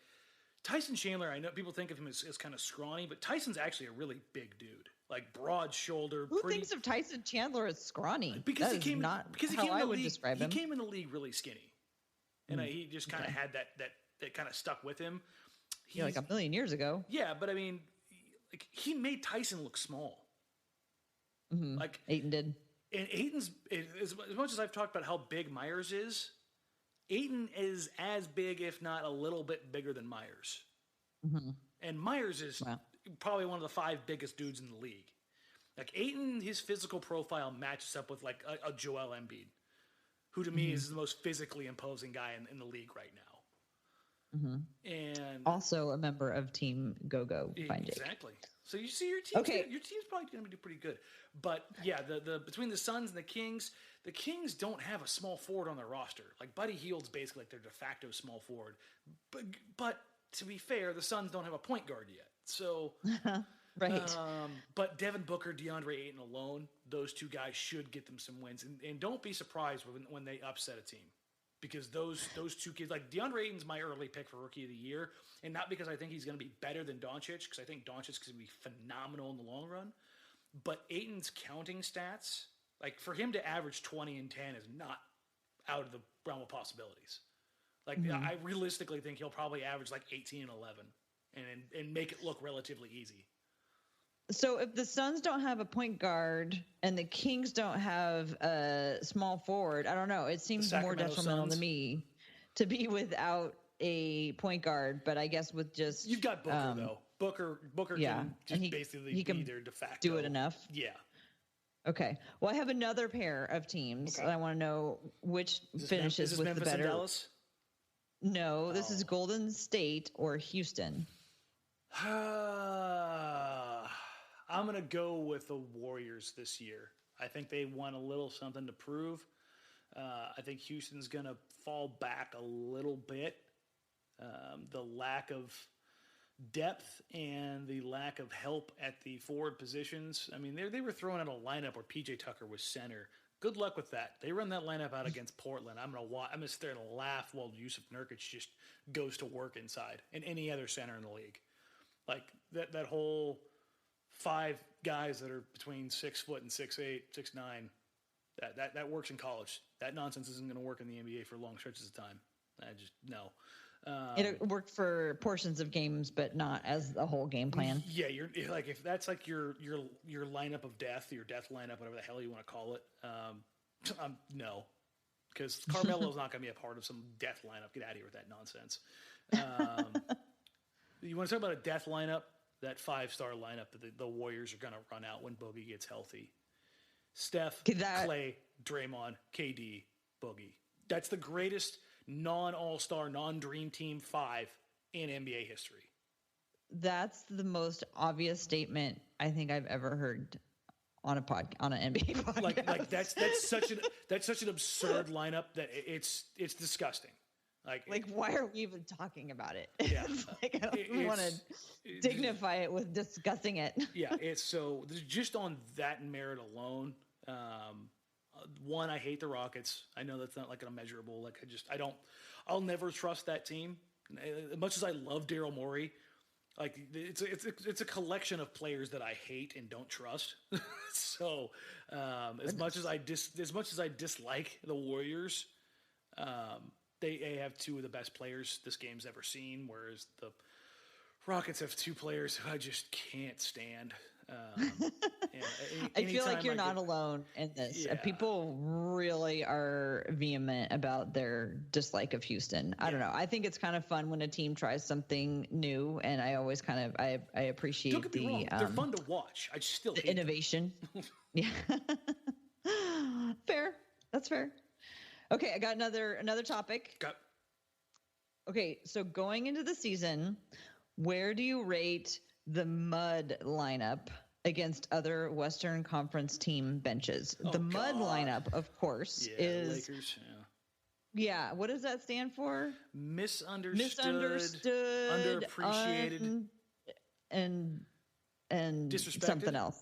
Tyson Chandler, I know people think of him as kind of scrawny, but Tyson's actually a really big dude. Like broad shoulder. Who thinks of Tyson Chandler as scrawny? Because he came in the league really skinny. And he just kind of had that kind of stuck with him. Like a million years ago. Yeah, but I mean, like he made Tyson look small. Mm-hmm. Like Ayton did. And Ayton's, as much as I've talked about how big Myers is, Ayton is as big, if not a little bit bigger than Myers. Mm-hmm. And Myers is probably one of the 5 biggest dudes in the league. Like Ayton, his physical profile matches up with like a Joel Embiid, who to me is the most physically imposing guy in the league right now. Mm-hmm. And also a member of Team Go-Go. Exactly. So you see your team's probably going to do pretty good. But yeah, the between the Suns and the Kings don't have a small forward on their roster. Like Buddy Hield's basically like their de facto small forward. But to be fair, the Suns don't have a point guard yet. So right. But Devin Booker, DeAndre Ayton alone, those two guys should get them some wins. And don't be surprised when they upset a team. Because those two kids, like DeAndre Ayton's my early pick for Rookie of the Year, and not because I think he's going to be better than Doncic, because I think Doncic's going to be phenomenal in the long run. But Ayton's counting stats, like for him to average 20 and 10 is not out of the realm of possibilities. Like I realistically think he'll probably average like 18 and 11, and make it look relatively easy. So if the Suns don't have a point guard and the Kings don't have a small forward, I don't know. It seems more detrimental to me to be without a point guard. But I guess with just you've got Booker though. Booker can just basically be their de facto. Do it enough. Yeah. Okay. Well, I have another pair of teams. Okay. I want to know which finishes with Memphis the better. And Dallas? No, this is Golden State or Houston. I'm going to go with the Warriors this year. I think they want a little something to prove. I think Houston's going to fall back a little bit. The lack of depth and the lack of help at the forward positions. I mean, they were throwing out a lineup where PJ Tucker was center. Good luck with that. They run that lineup out against Portland. I'm gonna sit there and laugh while Yusuf Nurkic just goes to work inside, and any other center in the league. Like that whole 5 guys that are between 6 foot and 6'8", 6'9", that works in college. That nonsense isn't going to work in the NBA for long stretches of time. I just no. It worked for portions of games, but not as the whole game plan. Yeah, you're like if that's like your lineup of death, your death lineup, whatever the hell you want to call it. No, because Carmelo's not going to be a part of some death lineup. Get out of here with that nonsense. You want to talk about a death lineup? That 5-star lineup that the Warriors are going to run out when Boogie gets healthy. Steph, Clay, Draymond, KD, Boogie. That's the greatest non-all-star, non-dream team 5 in NBA history. That's the most obvious statement I think I've ever heard on an NBA podcast. Like that's such an absurd lineup that it's disgusting. Like why are we even talking about it? Yeah, I don't want to dignify it with discussing it. Yeah, it's so just on that merit alone. One, I hate the Rockets. I know that's not like unmeasurable. Like I'll never trust that team. As much as I love Daryl Morey, like it's a collection of players that I hate and don't trust. So So as much as I dislike the Warriors, they have two of the best players this game's ever seen, whereas the Rockets have two players who I just can't stand. I feel like you're not alone in this. Yeah. People really are vehement about their dislike of Houston. I don't know. I think it's kind of fun when a team tries something new, and I always I appreciate Don't get me wrong. They're fun to watch. I just still hate innovation. Yeah. Fair. That's fair. Okay, I got another topic. Okay, so going into the season, where do you rate the mud lineup against other Western Conference team benches? The mud lineup, of course, is Lakers. Yeah. What does that stand for? Misunderstood, underappreciated, and disrespected. Something else.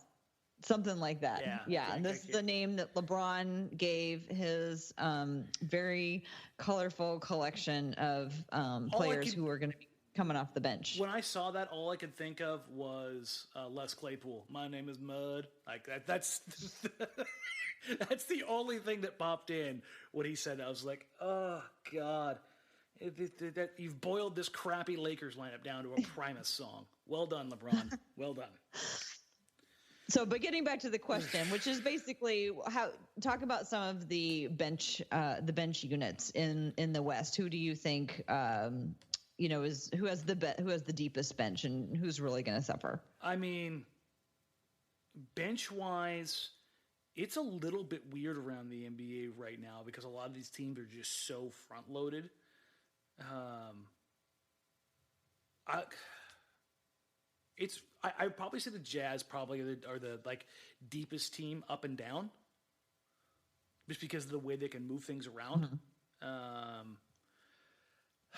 Something like that. Yeah. And this is the name that LeBron gave his very colorful collection of players who are going to be coming off the bench. When I saw that, all I could think of was Les Claypool. My name is Mud. Like that. That's that's the only thing that popped in when he said that. I was like, oh God, you've boiled this crappy Lakers lineup down to a Primus song. Well done, LeBron. Well done. So, but getting back to the question, which is basically talk about some of the bench units in the West. Who do you think, who has the deepest bench and who's really going to suffer? I mean, bench wise, it's a little bit weird around the NBA right now because a lot of these teams are just so front loaded. I'd probably say the Jazz probably are the like deepest team up and down, just because of the way they can move things around. Mm-hmm.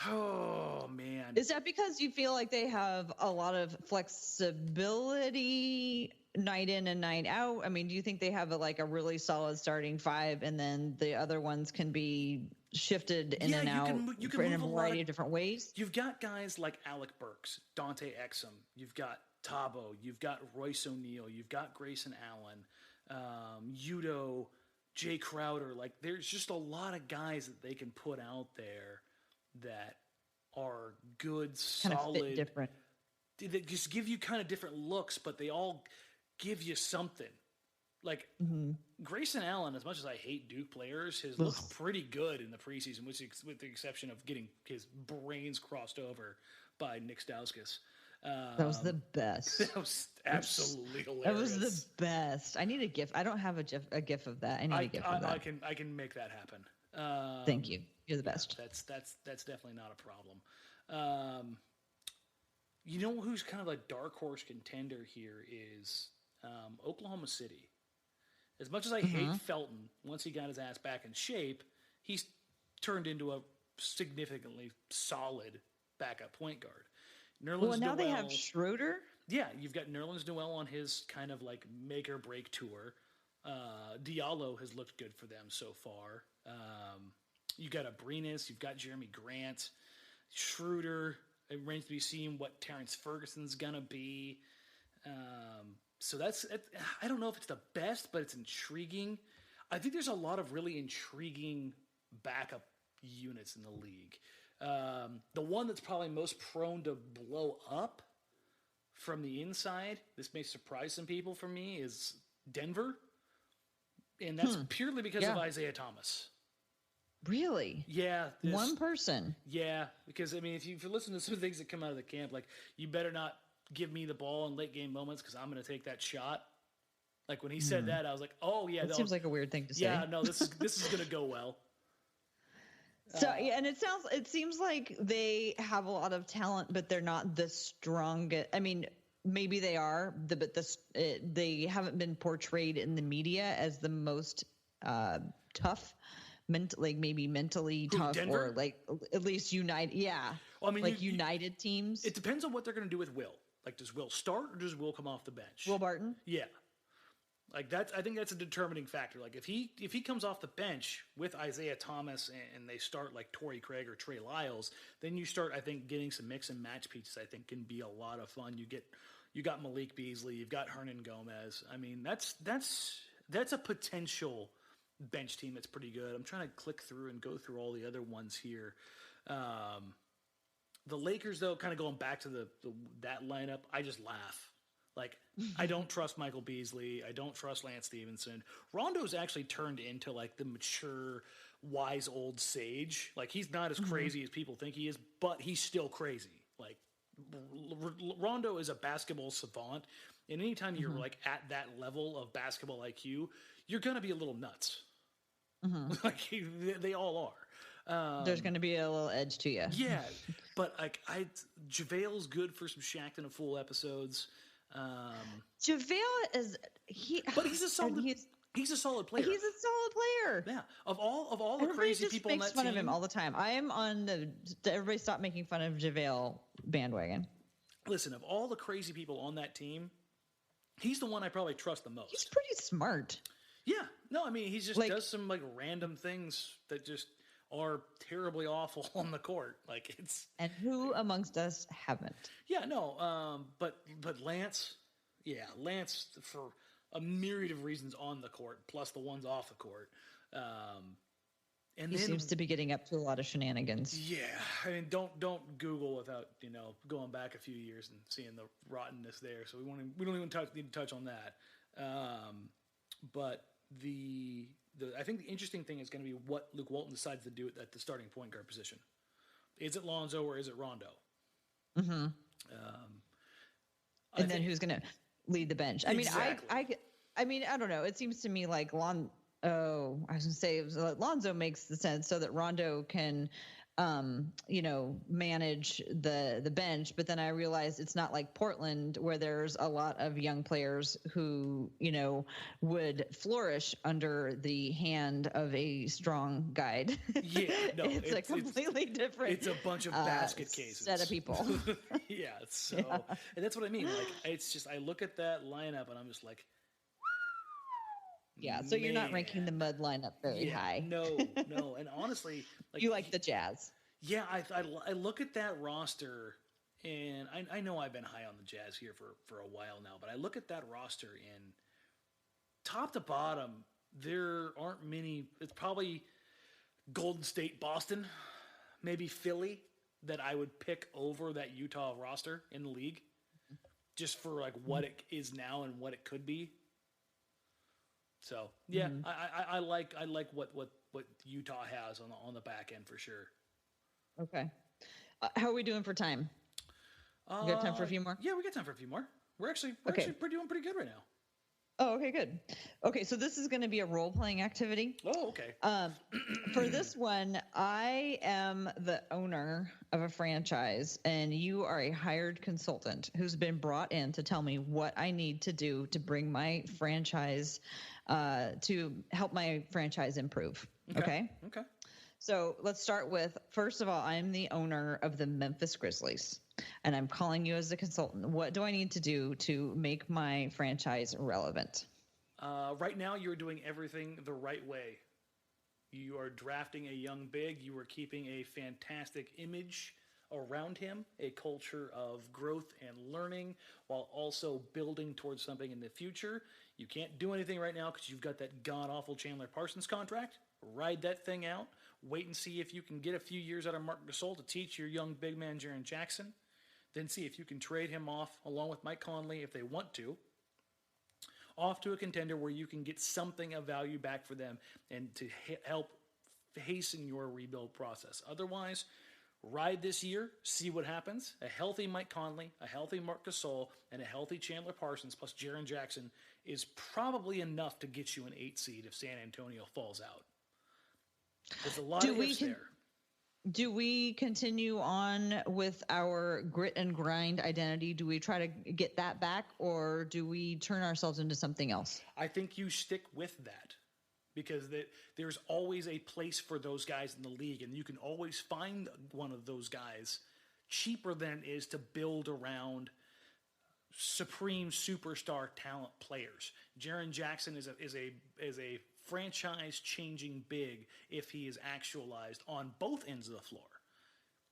Oh man, is that because you feel like they have a lot of flexibility night in and night out? I mean, do you think they have a really solid starting five, and then the other ones can be shifted in and out in a variety of different ways? You've got guys like Alec Burks, Dante Exum. You've got Tabo. You've got Royce O'Neal. You've got Grayson Allen, Udo, Jay Crowder. Like, there's just a lot of guys that they can put out there that are good, solid, kind of fit different. They just give you kind of different looks, but they all give you something. Like Grayson Allen, as much as I hate Duke players, has looked pretty good in the preseason, with the exception of getting his brains crossed over by Nick Stauskas. That was the best. That was absolutely hilarious. That was the best. I need a GIF. I don't have a GIF of that. I need a GIF of that. I can make that happen. Thank you. You're the best. That's definitely not a problem. You know who's kind of a dark horse contender here is Oklahoma City. As much as I hate Felton, once he got his ass back in shape, he's turned into a significantly solid backup point guard. Now they have Schroeder. Yeah, you've got Nerlens Noel on his kind of like make or break tour. Diallo has looked good for them so far. You got Abrinas, you've got Jeremy Grant, Schroeder. It remains to be seen what Terrence Ferguson's gonna be. So I don't know if it's the best, but it's intriguing. I think there's a lot of really intriguing backup units in the league. The one that's probably most prone to blow up from the inside, this may surprise some people for me, is Denver. And that's purely because of Isaiah Thomas. Really? Yeah. One person? Yeah. Because, I mean, if you listen to some things that come out of the camp, like, you better not give me the ball in late game moments because I'm going to take that shot. Like, when he said that, I was like, oh, yeah. That seems like a weird thing to say. Yeah, no, this is going to go well. So and it seems like they have a lot of talent, but they're not the strongest. I mean, maybe they are, but they haven't been portrayed in the media as the most tough, maybe mentally tough, Denver? or like at least united. Yeah, well, I mean, united teams. It depends on what they're going to do with Will. Like, does Will start or does Will come off the bench? Will Barton? Yeah. Like, I think that's a determining factor. Like, if he comes off the bench with Isaiah Thomas and they start like Torrey Craig or Trey Lyles, then you start, I think, getting some mix and match pieces. I think can be a lot of fun. You get, You got Malik Beasley. You've got Hernan Gomez. I mean, that's a potential bench team that's pretty good. I'm trying to click through and go through all the other ones here. The Lakers, though, kind of going back to that lineup, I just laugh. Like, I don't trust Michael Beasley. I don't trust Lance Stevenson. Rondo's actually turned into, like, the mature, wise old sage. Like, he's not as crazy as people think he is, but he's still crazy. Like, Rondo is a basketball savant, and anytime you're, like, at that level of basketball IQ, you're going to be a little nuts. Like, they all are. There's going to be a little edge to you. Yeah, but, like, JaVale's good for some Shaqtin' a Fool episodes. JaVale is but he's a solid player. He's a solid player. Yeah. Of all the crazy people on that team, makes fun of him all the time. I am on everybody stop making fun of JaVale bandwagon. Listen, of all the crazy people on that team, he's the one I probably trust the most. He's pretty smart. Yeah. No, I mean, he just does some like random things that just are terribly awful on the court. Like and who amongst us haven't? Yeah, no. But Lance, Lance for a myriad of reasons on the court, plus the ones off the court. And he seems to be getting up to a lot of shenanigans. Yeah, I mean, don't Google without going back a few years and seeing the rottenness there. So we don't even need to touch on that. But I think the interesting thing is going to be what Luke Walton decides to do at the starting point guard position. Is it Lonzo or is it Rondo? Mm-hmm. And then who's going to lead the bench? I mean, exactly. I mean, I don't know. It seems to me like I was going to say Lonzo makes the sense so that Rondo can, manage the bench. But then I realized it's not like Portland where there's a lot of young players who, would flourish under the hand of a strong guide. Yeah, no, it's a completely different. It's a bunch of basket cases. Set of people. Yeah. So, and that's what I mean. Like, it's just, I look at that lineup and I'm just like, yeah, so you're not ranking the mud lineup very high. No. And honestly, like you like the Jazz. Yeah, I look at that roster, and I know I've been high on the Jazz here for a while now, but I look at that roster, and top to bottom, there aren't many. It's probably Golden State, Boston, maybe Philly that I would pick over that Utah roster in the league, just for like what it is now and what it could be. So yeah, I like what Utah has on the back end for sure. Okay, how are we doing for time? We got time for a few more. Yeah, we got time for a few more. We're actually doing pretty good right now. Oh, okay, good. Okay, so this is going to be a role-playing activity. Oh, okay. For this one, I am the owner of a franchise, and you are a hired consultant who's been brought in to tell me what I need to do to bring my franchise, to help my franchise improve. Okay? Okay. So let's start with, first of all, I'm the owner of the Memphis Grizzlies, and I'm calling you as a consultant. What do I need to do to make my franchise relevant? Right now, you're doing everything the right way. You are drafting a young big. You are keeping a fantastic image around him, a culture of growth and learning, while also building towards something in the future. You can't do anything right now because you've got that god-awful Chandler Parsons contract. Ride that thing out. Wait and see if you can get a few years out of Marc Gasol to teach your young big man, Jaren Jackson. Then see if you can trade him off, along with Mike Conley, if they want to, off to a contender where you can get something of value back for them and to help hasten your rebuild process. Otherwise, ride this year, see what happens. A healthy Mike Conley, a healthy Marc Gasol, and a healthy Chandler Parsons plus Jaren Jackson is probably enough to get you an 8 seed if San Antonio falls out. There's a lot of ifs there. Do we continue on with our grit and grind identity? Do we try to get that back, or do we turn ourselves into something else? I think you stick with that because there's always a place for those guys in the league, and you can always find one of those guys cheaper than it is to build around supreme superstar talent players. Jaren Jackson is a franchise-changing big if he is actualized on both ends of the floor.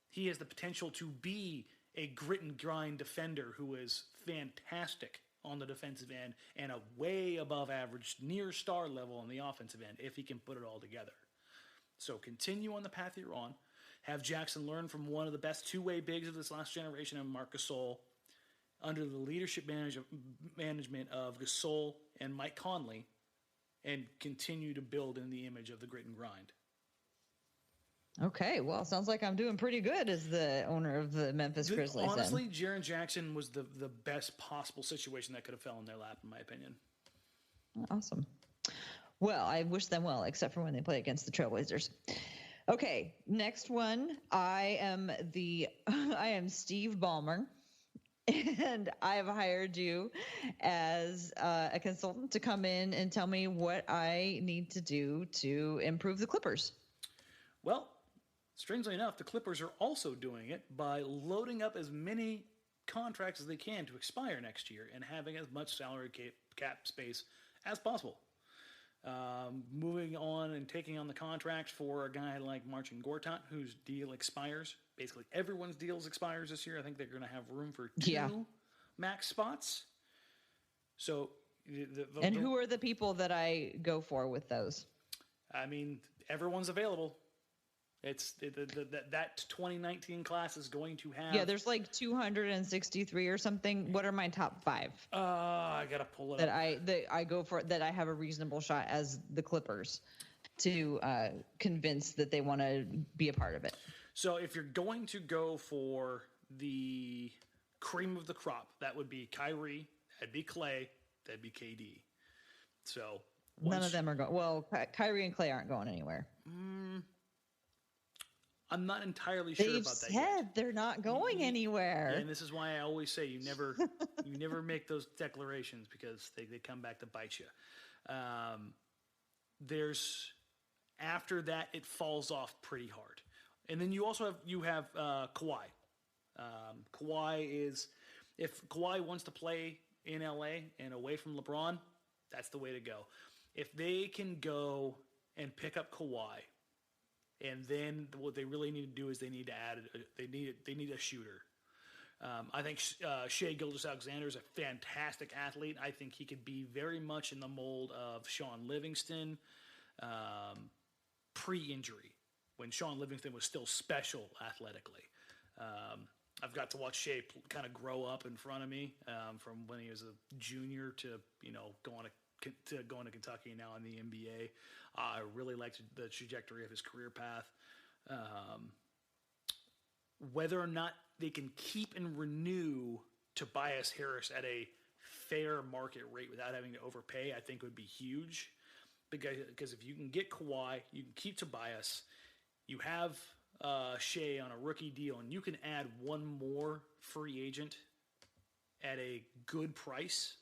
He has the potential to be a grit and grind defender who is fantastic on the defensive end and a way above average, near star level on the offensive end if he can put it all together. So continue on the path you're on. Have Jackson learn from one of the best two-way bigs of this last generation, and Marc Gasol, under the leadership management of Gasol and Mike Conley, and continue to build in the image of the grit and grind. Okay, well, it sounds like I'm doing pretty good as the owner of the Memphis Grizzlies. Honestly, Jaren Jackson was the best possible situation that could have fell in their lap, in my opinion. Awesome. Well, I wish them well, except for when they play against the Trailblazers. Okay, next one. I am Steve Ballmer, and I have hired you as a consultant to come in and tell me what I need to do to improve the Clippers. Well, strangely enough, the Clippers are also doing it by loading up as many contracts as they can to expire next year and having as much salary cap space as possible. Moving on and taking on the contract for a guy like Marcin Gortat, whose deal expires. Basically, everyone's deals expires this year. I think they're going to have room for two max spots. So, who are the people that I go for with those? I mean, everyone's available. It's that 2019 class is going to have. Yeah, there's like 263 or something. What are my top 5? I gotta pull it that up. That I go for, that I have a reasonable shot as the Clippers to convince that they want to be a part of it. So if you're going to go for the cream of the crop, that would be Kyrie, that'd be Clay, that'd be KD. So none of them are going. Well, Kyrie and Clay aren't going anywhere. I'm not entirely sure about that. They've said they're not going anywhere. And this is why I always say you never make those declarations, because they come back to bite you. There's after that it falls off pretty hard, and then you also have Kawhi. Kawhi is, if Kawhi wants to play in LA and away from LeBron, that's the way to go. If they can go and pick up Kawhi. And then what they really need to do is they need to add they need a shooter. I think Shai Gilgeous-Alexander is a fantastic athlete. I think he could be very much in the mold of Sean Livingston pre-injury, when Sean Livingston was still special athletically. I've got to watch Shai kind of grow up in front of me from when he was a junior to going to Kentucky, now in the NBA. I really liked the trajectory of his career path. Whether or not they can keep and renew Tobias Harris at a fair market rate without having to overpay, I think would be huge. Because if you can get Kawhi, you can keep Tobias, you have Shai on a rookie deal, and you can add one more free agent at a good price.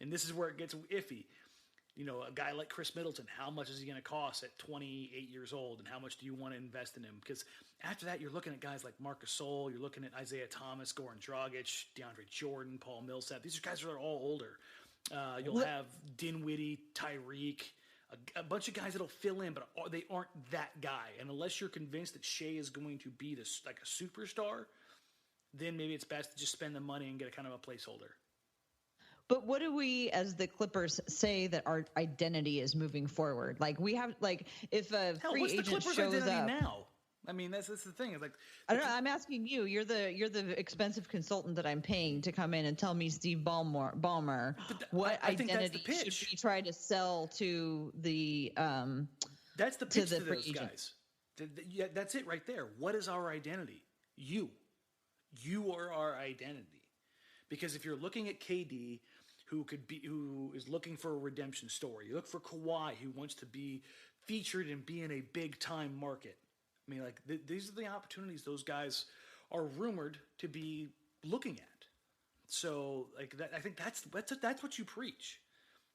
And this is where it gets iffy. A guy like Chris Middleton, how much is he going to cost at 28 years old, and how much do you want to invest in him? Because after that, you're looking at guys like Marc Gasol, you're looking at Isaiah Thomas, Goran Dragic, DeAndre Jordan, Paul Millsap. These are guys that are all older. You'll have Dinwiddie, Tyreek, a bunch of guys that'll fill in, but they aren't that guy. And unless you're convinced that Shai is going to be like a superstar, then maybe it's best to just spend the money and get a kind of a placeholder. But what do we, as the Clippers, say that our identity is moving forward? Like, we have, like, if a free agent shows up. What's the Clippers' identity now? I mean, that's the thing. It's like, I don't know. I'm asking you. You're the expensive consultant that I'm paying to come in and tell me, Steve Ballmer, what identity should we try to sell to the that's the pitch to those guys. Yeah, that's it right there. What is our identity? You are our identity. Because if you're looking at KD, who is looking for a redemption story, you look for Kawhi, who wants to be featured and be in a big time market. I mean, like these are the opportunities those guys are rumored to be looking at. So, like I think that's what you preach,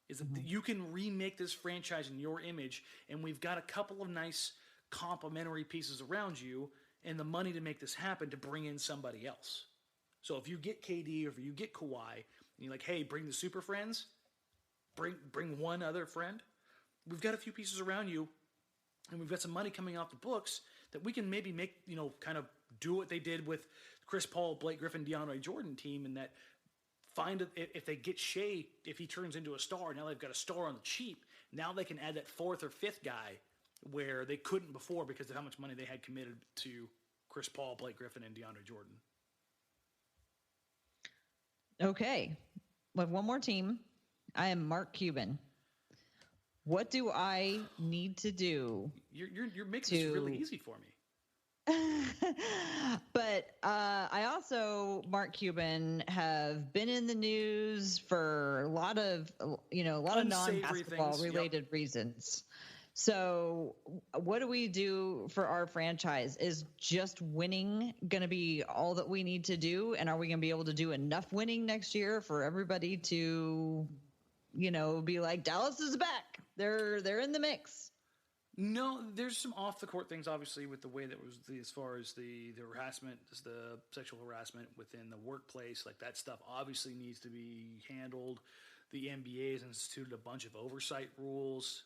is that you can remake this franchise in your image, and we've got a couple of nice complementary pieces around you, and the money to make this happen to bring in somebody else. So if you get KD or if you get Kawhi, and you're like, hey, bring the super friends, bring one other friend, we've got a few pieces around you, and we've got some money coming off the books that we can maybe make, kind of do what they did with Chris Paul, Blake Griffin, DeAndre Jordan team, and that if they get Shea, if he turns into a star, now they've got a star on the cheap. Now they can add that fourth or fifth guy where they couldn't before because of how much money they had committed to Chris Paul, Blake Griffin, and DeAndre Jordan. Okay. We have one more team. I am Mark Cuban. What do I need to do? You're making this really easy for me. But I also, Mark Cuban, have been in the news for a lot of non-basketball related reasons. So what do we do for our franchise? Is just winning going to be all that we need to do? And are we going to be able to do enough winning next year for everybody to, be like, Dallas is back. They're in the mix. No, there's some off the court things, obviously, with the way that was as far as the harassment, the sexual harassment within the workplace, like that stuff obviously needs to be handled. The NBA has instituted a bunch of oversight rules.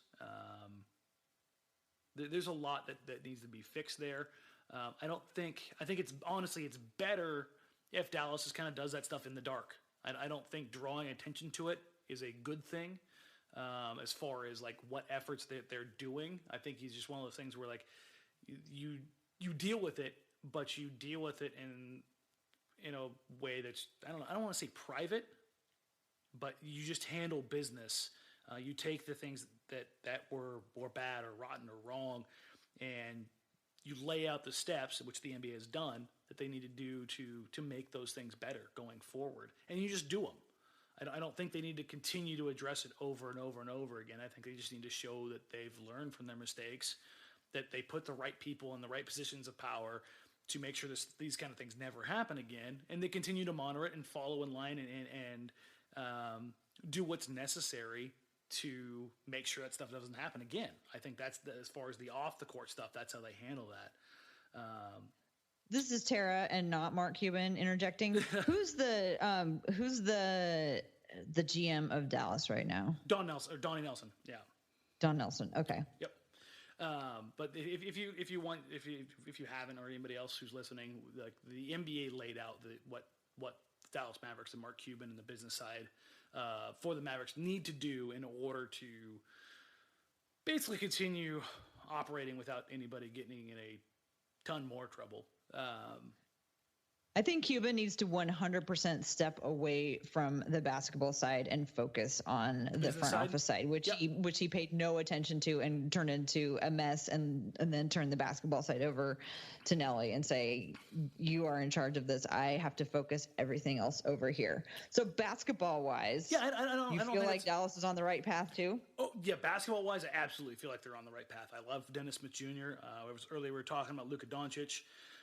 There's a lot that needs to be fixed there. I think it's better if Dallas just kind of does that stuff in the dark. I don't think drawing attention to it is a good thing. As far as like what efforts they're doing, I think he's just one of those things where like you deal with it, but you deal with it in a way that's I don't want to say private, but you just handle business. You take the things that were bad or rotten or wrong, and you lay out the steps, which the NBA has done, that they need to do to make those things better going forward, and you just do them. I don't think they need to continue to address it over and over and over again. I think they just need to show that they've learned from their mistakes, that they put the right people in the right positions of power to make sure these kind of things never happen again, and they continue to monitor it and follow in line and do what's necessary to make sure that stuff doesn't happen again. I think that's as far as the off the court stuff, that's how they handle that. This is Tara and not Mark Cuban interjecting. Who's the GM of Dallas right now? Donnie Nelson. Yeah. Don Nelson. Okay. Yep. But if you haven't, or anybody else who's listening, like the NBA laid out what Dallas Mavericks and Mark Cuban and the business side for the Mavericks need to do in order to basically continue operating without anybody getting in a ton more trouble. I think Cuba needs to 100% step away from the basketball side and focus on the front office side, which he paid no attention to and turned into a mess, and then turned the basketball side over to Nelly and say, you are in charge of this. I have to focus everything else over here. So basketball wise, I don't feel like Dallas is on the right path too? Oh yeah. Basketball wise, I absolutely feel like they're on the right path. I love Dennis Smith Jr. Earlier we were talking about Luka Doncic.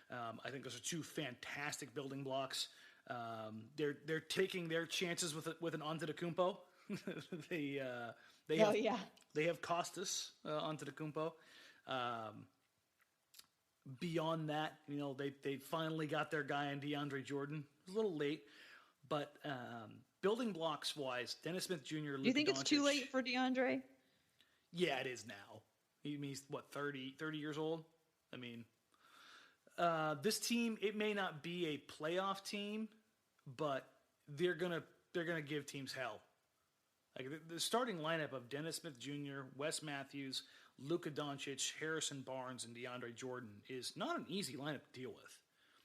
I think those are two fantastic building blocks. They're taking their chances with an Antetokounmpo. They have K.I.S.S. Antetokounmpo. Beyond that, they finally got their guy in DeAndre Jordan. It was a little late, but building blocks wise, Dennis Smith Jr. Luka Do you think it's Doncic, too late for DeAndre? Yeah, it is now. He's what, 30 years old? I mean. This team, it may not be a playoff team, but they're gonna give teams hell. Like the starting lineup of Dennis Smith Jr., Wes Matthews, Luka Doncic, Harrison Barnes, and DeAndre Jordan is not an easy lineup to deal with.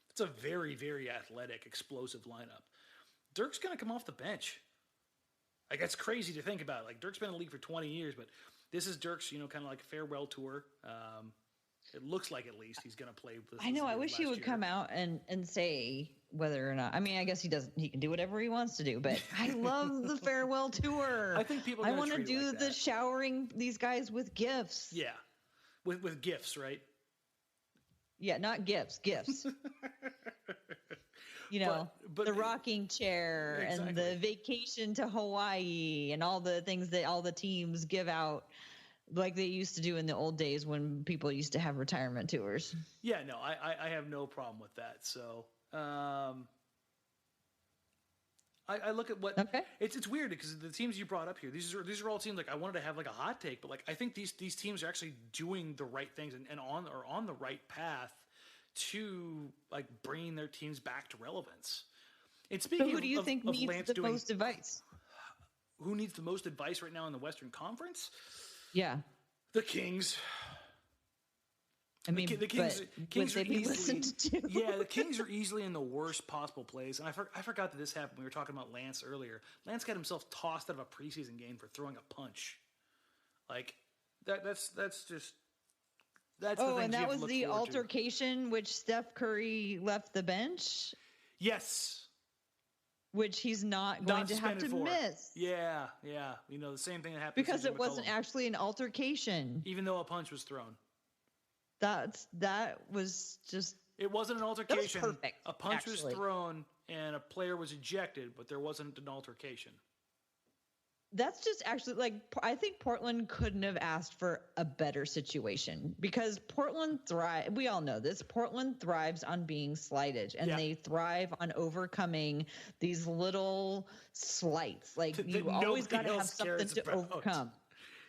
It's a very, very athletic, explosive lineup. Dirk's gonna come off the bench. Like that's crazy to think about. Like Dirk's been in the league for 20 years, but this is Dirk's, kind of like a farewell tour. It looks like at least he's going to play. I know. I wish he would come out and say whether or not. I mean, I guess he doesn't. He can do whatever he wants to do. But I love the farewell tour. I think people. I want to do the showering these guys with gifts. Yeah, with gifts, right? Yeah, not gifts. Gifts. But the rocking chair and the vacation to Hawaii and all the things that all the teams give out. Like they used to do in the old days when people used to have retirement tours. Yeah, no, I have no problem with that. So I look at what it's weird because the teams you brought up here, these are all teams like I wanted to have like a hot take, but like I think these teams are actually doing the right things and on the right path to like bringing their teams back to relevance. And So speaking who do you of think of needs Lance the doing, most advice? who needs the most advice right now in the Western Conference? Yeah. The Kings. I mean, the Kings would they are be easily, listened to? yeah, the Kings are easily in the worst possible place. And I forgot that this happened. We were talking about Lance earlier. Lance got himself tossed out of a preseason game for throwing a punch. Like that's just that's the Oh, thing. and that was the altercation which Steph Curry left the bench, Yes. which he's not going to have to miss. Yeah. You know, the same thing that happened Because to CJ it wasn't McCollum. actually an altercation. Even though a punch was thrown. That was just It wasn't an altercation. perfect, A punch actually. was thrown and a player was ejected, but there wasn't an altercation. that's just actually like I think Portland couldn't have asked for a better situation because Portland thrive. We all know this. Portland thrives on being slighted, and they thrive on overcoming these little slights. Like you always got to have something to overcome.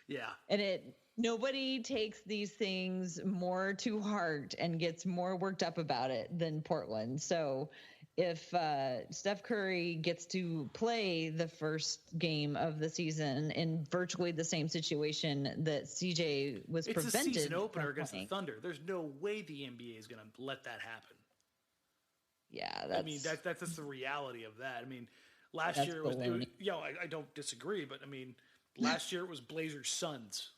Yeah, and nobody takes these things more to heart and gets more worked up about it than Portland. So if Steph Curry gets to play the first game of the season in virtually the same situation that CJ was prevented, it's a season opener against the Thunder. There's no way the NBA is going to let that happen. Yeah, that's just the reality of that. I mean, last year it was I don't disagree, but I mean, last year it was Blazers Suns.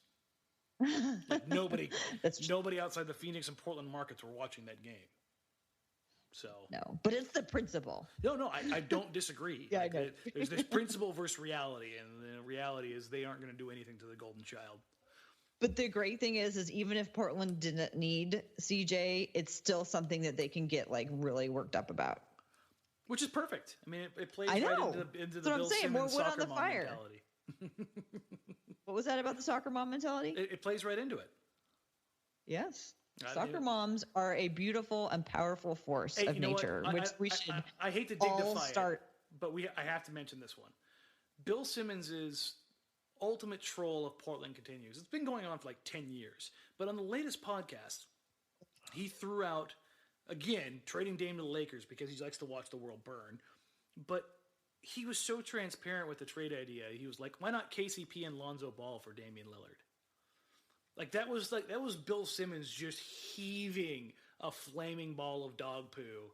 Like nobody outside the Phoenix and Portland markets were watching that game. So no, but it's the principle. No, I don't disagree. Yeah, like, I know. There's this principle versus reality, and the reality is they aren't going to do anything to the Golden Child. But the great thing is even if Portland didn't need CJ, it's still something that they can get like really worked up about. Which is perfect. I mean, it plays right into the Bill Simmons soccer mom mentality. What was that about the soccer mom mentality? It plays right into it. Yes. Soccer moms are a beautiful and powerful force of nature, which we should I hate to dignify it, but I have to mention this one. Bill Simmons' ultimate troll of Portland continues. It's been going on for like 10 years. But on the latest podcast, he threw out, again, trading Dame to the Lakers because he likes to watch the world burn. But he was so transparent with the trade idea. He was like, why not KCP and Lonzo Ball for Damian Lillard? That was Bill Simmons just heaving a flaming ball of dog poo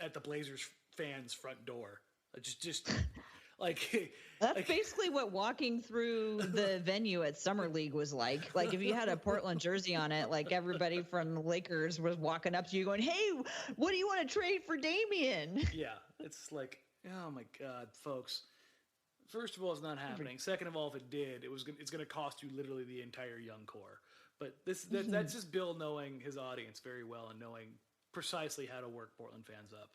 at the Blazers fans' front door. Just like that's basically what walking through the venue at Summer League was like. Like if you had a Portland jersey on it, like everybody from the Lakers was walking up to you going, "Hey, what do you want to trade for Damian?" Yeah, it's like, oh my God, folks. First of all, it's not happening. Second of all, if it did, it's going to cost you literally the entire young core. But that's just Bill knowing his audience very well and knowing precisely how to work Portland fans up.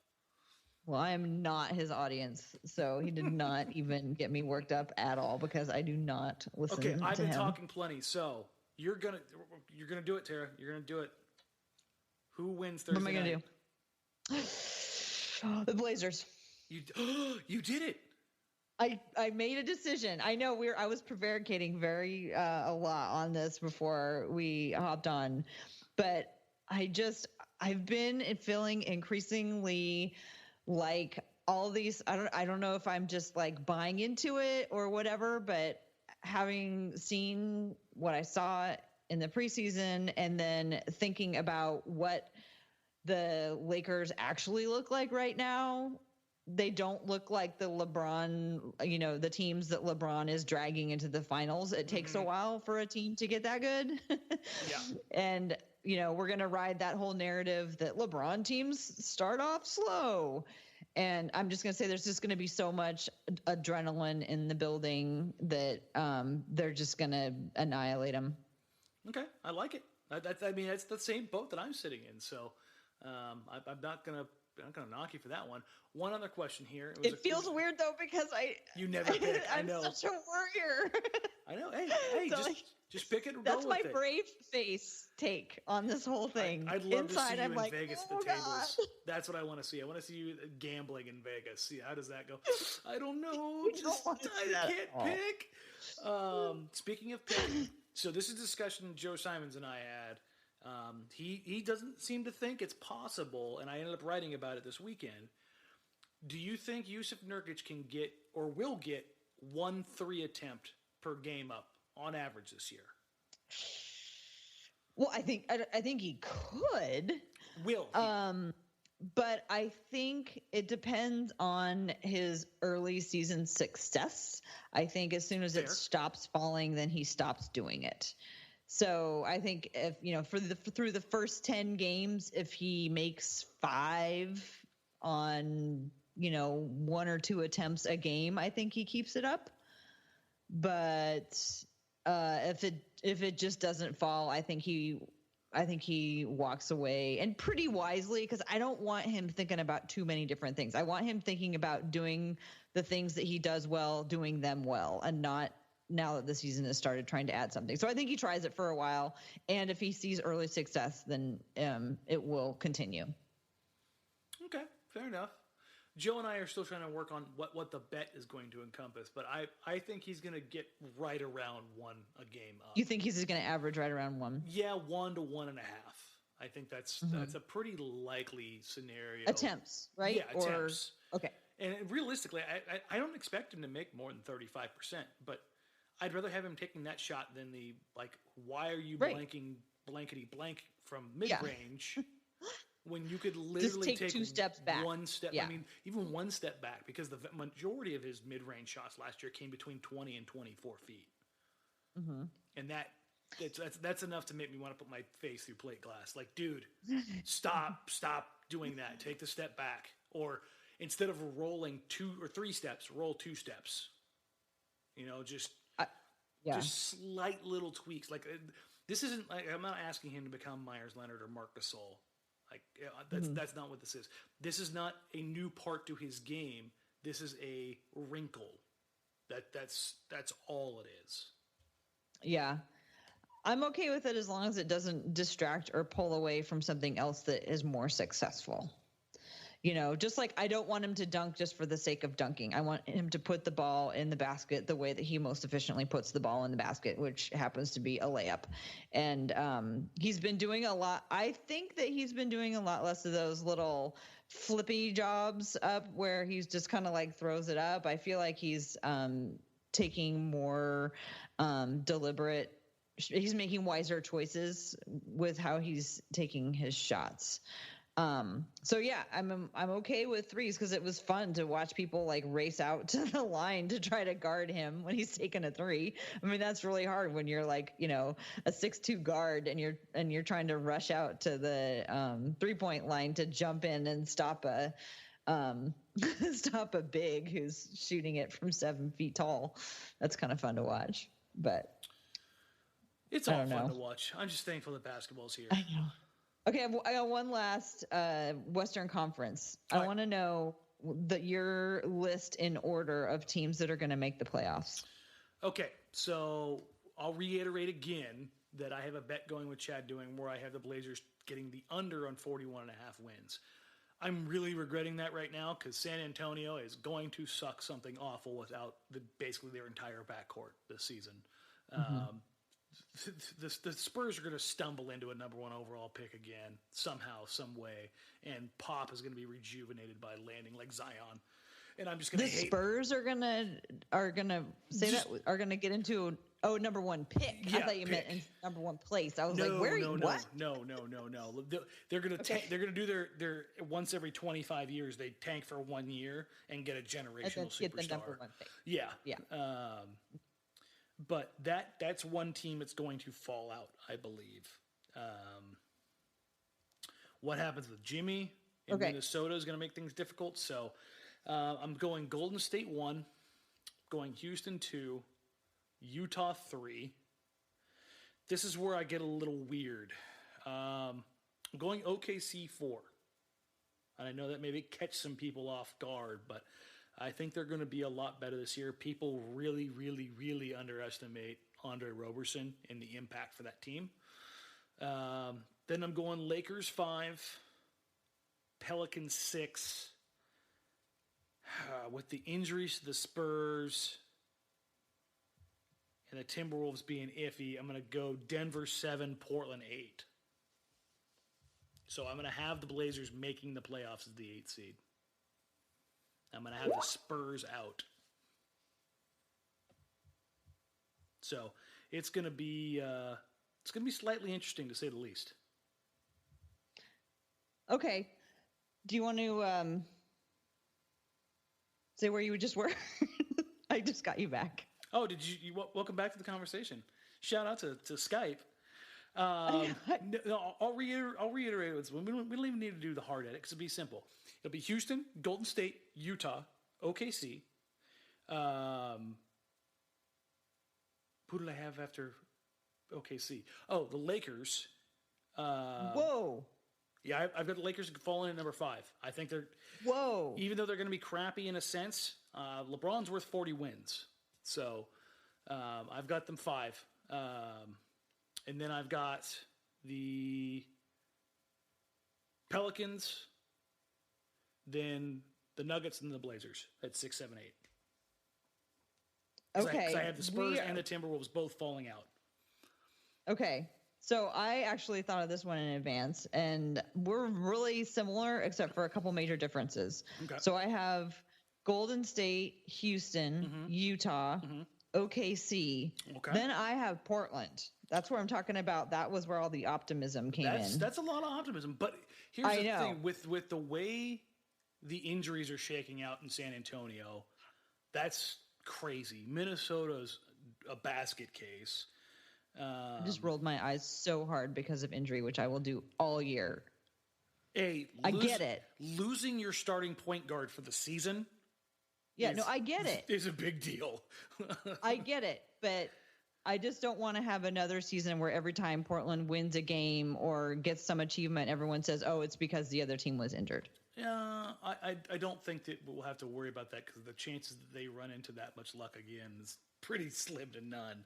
Well, I am not his audience, so he did not even get me worked up at all because I do not listen to him. Okay, I've been talking plenty. So you're gonna do it, Tara. You're gonna do it. Who wins Thursday night? What am I gonna do? The Blazers. You did it. I made a decision. I know I was prevaricating very a lot on this before we hopped on, but I've been feeling increasingly like all these. I don't know if I'm just like buying into it or whatever, but having seen what I saw in the preseason and then thinking about what the Lakers actually look like right now. They don't look like the LeBron, the teams that LeBron is dragging into the finals. It takes a while for a team to get that good. Yeah. And, we're going to ride that whole narrative that LeBron teams start off slow. And I'm just going to say there's just going to be so much adrenaline in the building that they're just going to annihilate them. Okay. I like it. That's the same boat that I'm sitting in. So I'm not going to knock you for that one. One other question here. It feels weird though because you never pick. I know. I'm such a warrior. I know. Hey, so just pick it. That's my brave face take on this whole thing. I'd love to see you in like, Vegas at the tables. That's what I want to see. I want to see you gambling in Vegas. See, how does that go? I don't know. I can't pick. Speaking of picking, so this is a discussion Joe Simons and I had He doesn't seem to think it's possible, and I ended up writing about it this weekend. Do you think Jusuf Nurkic can get or will get 1 3 attempt per game up on average this year? Well, I think he could. Will he? But I think it depends on his early season success. I think as soon as it stops falling, then he stops doing it. So I think if through the first 10 games, if he makes 5 on 1 or 2 attempts a game, I think he keeps it up. But if it just doesn't fall, I think he walks away, and pretty wisely, because I don't want him thinking about too many different things. I want him thinking about doing the things that he does well, doing them well, and not now that the season has started trying to add something. So I think he tries it for a while, and if he sees early success, then it will continue. Okay, fair enough. Joe and I are still trying to work on what the bet is going to encompass, but I think he's going to get right around 1 a game up. You think he's going to average right around 1? Yeah, 1 to 1.5. I think that's a pretty likely scenario. Attempts, right? Yeah, attempts. Okay. And realistically, I don't expect him to make more than 35%, but I'd rather have him taking that shot than why are you blankety blank from mid-range when you could literally take 2 steps back. 1 step. Yeah. I mean, even 1 step back, because the majority of his mid-range shots last year came between 20 and 24 feet. Mm-hmm. And that's enough to make me want to put my face through plate glass. Like, dude, stop doing that. Take the step back. Or instead of rolling 2 or 3 steps, roll 2 steps. Just slight little tweaks. Like, this isn't like, I'm not asking him to become Myers Leonard or Marc Gasol. Like, that's not what this is. This is not a new part to his game. This is a wrinkle. That's all it is. Yeah. I'm okay with it as long as it doesn't distract or pull away from something else that is more successful. Just like I don't want him to dunk just for the sake of dunking. I want him to put the ball in the basket the way that he most efficiently puts the ball in the basket, which happens to be a layup. And he's been doing a lot. I think that he's been doing a lot less of those little flippy jobs up where he's just kind of like throws it up. I feel like he's taking more deliberate. He's making wiser choices with how he's taking his shots. So yeah, I'm okay with 3s because it was fun to watch people like race out to the line to try to guard him when he's taking a 3. I mean, that's really hard when you're like, a 6'2" guard and you're trying to rush out to the 3-point line to jump in and stop a big who's shooting it from 7 feet tall. That's kind of fun to watch, but it's all fun to watch. I'm just thankful that basketball's here. I know. Okay, I got one last Western Conference. I want to know your list in order of teams that are going to make the playoffs. Okay, so I'll reiterate again that I have a bet going with Chad doing where I have the Blazers getting the under on 41.5 wins. I'm really regretting that right now because San Antonio is going to suck something awful without basically their entire backcourt this season. Mm-hmm. The Spurs are going to stumble into a number 1 overall pick again somehow, some way, and Pop is going to be rejuvenated by landing like Zion. And I'm just going to hate. The Spurs are going to say that are going to get into number 1 pick. Yeah, I thought you meant in number 1 place. I was like, where are you? What? No. They're going to do their once every 25 years they tank for 1 year and get a generational superstar. Get the number 1 pick. Yeah. Yeah. But that's one team that's going to fall out, I believe. What happens with Jimmy in Minnesota is going to make things difficult. So I'm going Golden State 1, going Houston 2, Utah 3. This is where I get a little weird. I'm going OKC 4. And I know that maybe catch some people off guard, but I think they're going to be a lot better this year. People really, really, really underestimate Andre Roberson and the impact for that team. Then I'm going Lakers 5, Pelicans 6. With the injuries to the Spurs and the Timberwolves being iffy, I'm going to go Denver 7, Portland 8. So I'm going to have the Blazers making the playoffs as the 8th seed. I'm going to have the Spurs out. So it's going to be slightly interesting, to say the least. Okay. Do you want to say where you just were? I just got you back. Oh, did you welcome back to the conversation. Shout out to Skype. No, I'll reiterate it. We don't even need to do the hard edit because it'll be simple. It'll be Houston, Golden State, Utah, OKC. Who did I have after OKC? Oh, the Lakers. Whoa. Yeah, I've got the Lakers falling at number 5. I think they're... Whoa. Even though they're going to be crappy in a sense, LeBron's worth 40 wins. So I've got them 5. And then I've got the Pelicans, then the Nuggets, and the Blazers at 6, 7, 8. Okay. Because I have the Spurs and the Timberwolves both falling out. Okay. So I actually thought of this one in advance, and we're really similar except for a couple major differences. Okay. So I have Golden State, Houston, Utah, OKC. Okay. Then I have Portland. That's where I'm talking about. That was where all the optimism came in. That's a lot of optimism. But here's the thing. With the way the injuries are shaking out in San Antonio, that's crazy. Minnesota's a basket case. I just rolled my eyes so hard because of injury, which I will do all year. I get it. Losing your starting point guard for the season. Yeah, I get it. Is a big deal. I get it, but I just don't want to have another season where every time Portland wins a game or gets some achievement, everyone says, "Oh, it's because the other team was injured." Yeah, I don't think that we'll have to worry about that because the chances that they run into that much luck again is pretty slim to none.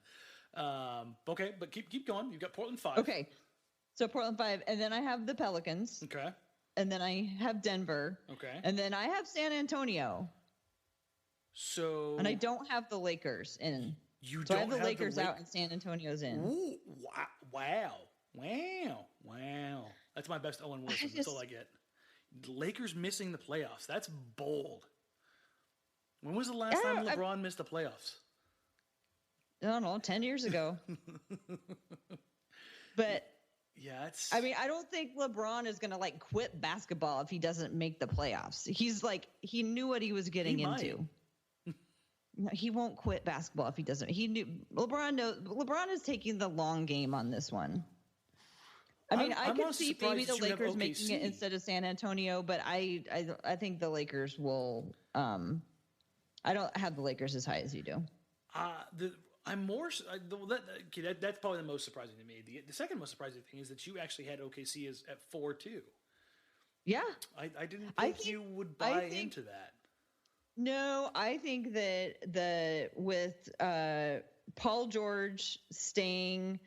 Okay, but keep going. You've got Portland 5. Okay, so Portland 5, and then I have the Pelicans. Okay. And then I have Denver. Okay. And then I have San Antonio. So. And I don't have the Lakers in. So I have the Lakers out and San Antonio's in. Ooh, wow. That's my best Owen Wilson. That's all I get. The Lakers missing the playoffs. That's bold. When was the last time LeBron missed the playoffs? I don't know, 10 years ago. But yeah, I don't think LeBron is going to quit basketball if he doesn't make the playoffs. He's he knew what he was getting into. No, he won't quit basketball if he doesn't. He knew LeBron is taking the long game on this one. I could see maybe the Lakers making it instead of San Antonio, but I think the Lakers will. I don't have the Lakers as high as you do. I'm more. That's probably the most surprising to me. The second most surprising thing is that you actually had OKC at 4 too. Yeah, I didn't think you would buy into that. No, I think that with Paul George staying,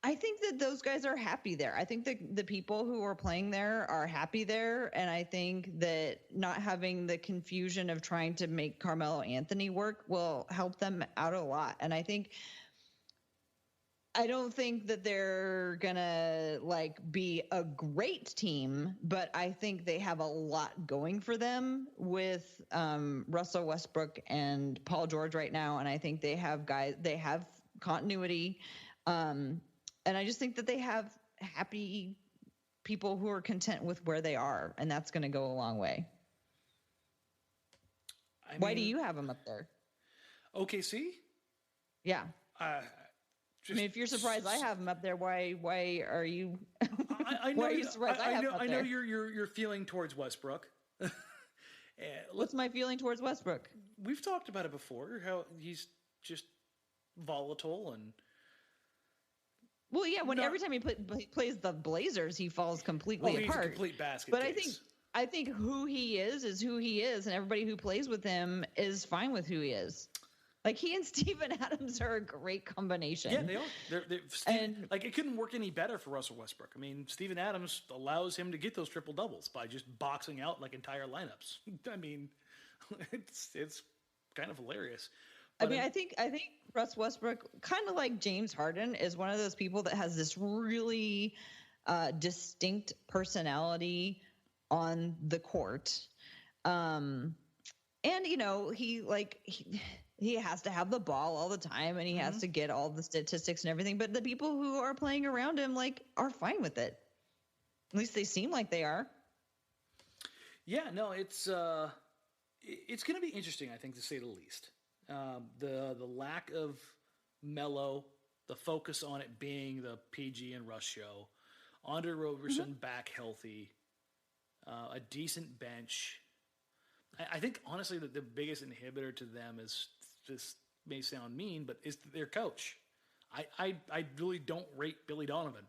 I think that those guys are happy there. I think that the people who are playing there are happy there. And I think that not having the confusion of trying to make Carmelo Anthony work will help them out a lot. And I don't think that they're going to be a great team, but I think they have a lot going for them with Russell Westbrook and Paul George right now. And I think they have continuity. And I just think that they have happy people who are content with where they are, and that's going to go a long way. Why do you have them up there? OKC? Yeah. If you're surprised I have them up there, why are you? I know. Why are you surprised I have them up there? I know your feeling towards Westbrook. What's my feeling towards Westbrook? We've talked about it before. How he's just volatile and. Well, yeah. Every time he plays the Blazers, he falls completely apart. He's a complete basket But case. I think who he is who he is, and everybody who plays with him is fine with who he is. He and Steven Adams are a great combination. Yeah, they are. It couldn't work any better for Russell Westbrook. I mean, Steven Adams allows him to get those triple doubles by just boxing out entire lineups. I mean, it's kind of hilarious. But I think Russ Westbrook, kind of like James Harden, is one of those people that has this really distinct personality on the court. And, he has to have the ball all the time, and he has to get all the statistics and everything. But the people who are playing around him, are fine with it. At least they seem like they are. Yeah, no, it's going to be interesting, I think, to say the least. The lack of Melo, the focus on it being the PG and Russ show, Andre Roberson back healthy, a decent bench. I think, honestly, that the biggest inhibitor to them is, this may sound mean, but is their coach. I really don't rate Billy Donovan.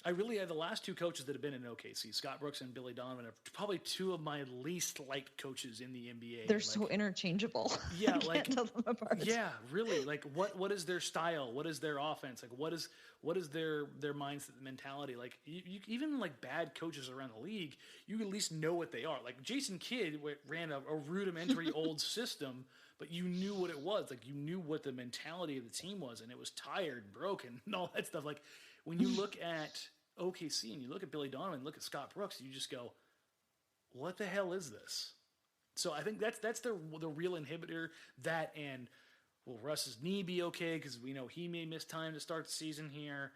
I really have the last two coaches that have been in OKC, Scott Brooks and Billy Donovan, are probably two of my least liked coaches in the NBA. They're so interchangeable. Yeah, I can't tell them apart. Yeah, really. What is their style? What is their offense? What is their mindset, mentality? You even bad coaches around the league, you at least know what they are. Jason Kidd ran a rudimentary old system, but you knew what it was. You knew what the mentality of the team was, and it was tired, broken, and all that stuff. When you look at OKC and you look at Billy Donovan, look at Scott Brooks, you just go, what the hell is this? So I think that's the real inhibitor. That, and will Russ's knee be okay? Because we know he may miss time to start the season here.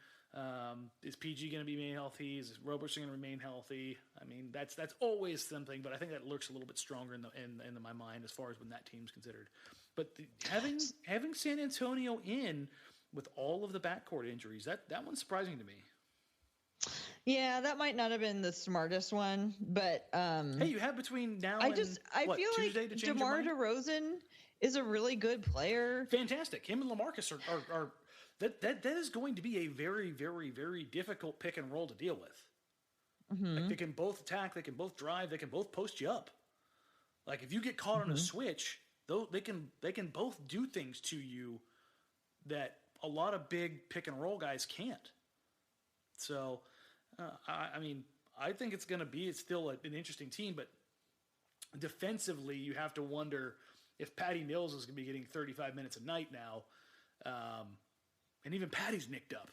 Is PG going to be made healthy? Is Robertson going to remain healthy? I mean, that's always something, but I think that looks a little bit stronger in my mind as far as when that team's considered. But having San Antonio in with all of the backcourt injuries, that one's surprising to me. Yeah, that might not have been the smartest one, but hey, you have between now and I feel Tuesday like to change DeMar DeRozan is a really good player. Fantastic. Him and LaMarcus are that is going to be a very, very, very difficult pick and roll to deal with. They can both attack, they can both drive, they can both post you up. If you get caught on a switch, they can both do things to you that a lot of big pick and roll guys can't. So, I think it's going to be still an interesting team, but defensively, you have to wonder if Patty Mills is going to be getting 35 minutes a night now, and even Patty's nicked up.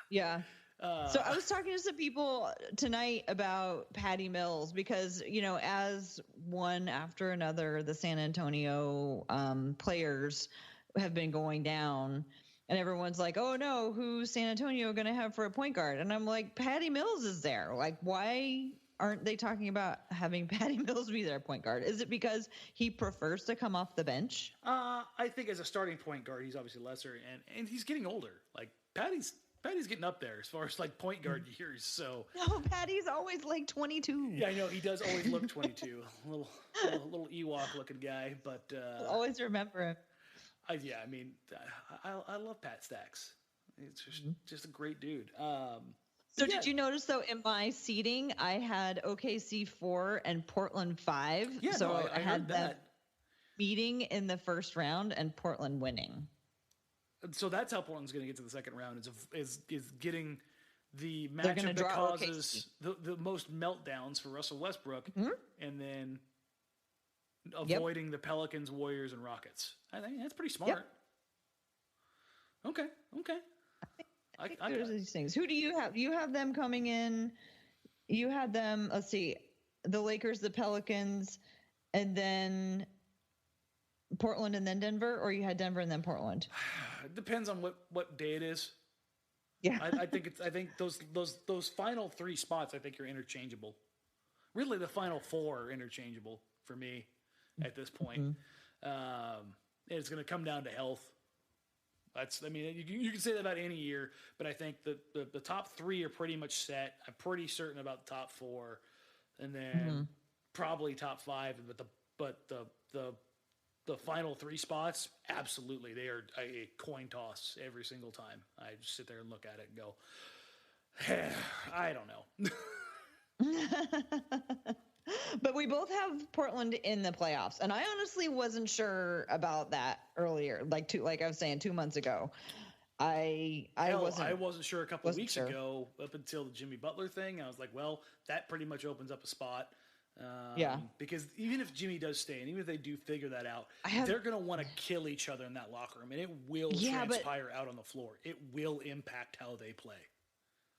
Yeah. So I was talking to some people tonight about Patty Mills because, as one after another, the San Antonio players have been going down. And everyone's like, oh, no, who's San Antonio going to have for a point guard? And I'm like, Patty Mills is there. Why aren't they talking about having Patty Mills be their point guard? Is it because he prefers to come off the bench? I think as a starting point guard, he's obviously lesser, and he's getting older. Patty's getting up there as far as point guard years. So no, Patty's always 22. Yeah, I know he does always look 22. little Ewok looking guy, but I'll always remember him. I love Pat Stacks. It's just a great dude. Did you notice, though, in my seating, I had OKC 4 and Portland 5. Yeah, so no, I had heard that. Meeting in the first round and Portland winning. So that's how Portland's going to get to the second round, is getting the matchup that causes the most meltdowns for Russell Westbrook, and then avoiding the Pelicans, Warriors, and Rockets. I think that's pretty smart. Yep. Okay. I think there's these things. Who do you have? You have them coming in. You had them, let's see, the Lakers, the Pelicans, and then Portland and then Denver, or you had Denver and then Portland? It depends on what day it is. Yeah. I think those final three spots, I think, are interchangeable. Really, the final four are interchangeable for me at this point. It's going to come down to health. You can say that about any year, but I think the top three are pretty much set. I'm pretty certain about the top four, and then probably top five. But the final three spots, absolutely, they are a coin toss every single time. I just sit there and look at it and go, I don't know. But we both have Portland in the playoffs, and I honestly wasn't sure about that earlier. Like I was saying 2 months ago, I wasn't sure a couple of weeks ago up until the Jimmy Butler thing. I was like, well, that pretty much opens up a spot. Because even if Jimmy does stay, and even if they do figure that out, they're going to want to kill each other in that locker room, and it will transpire out on the floor. It will impact how they play.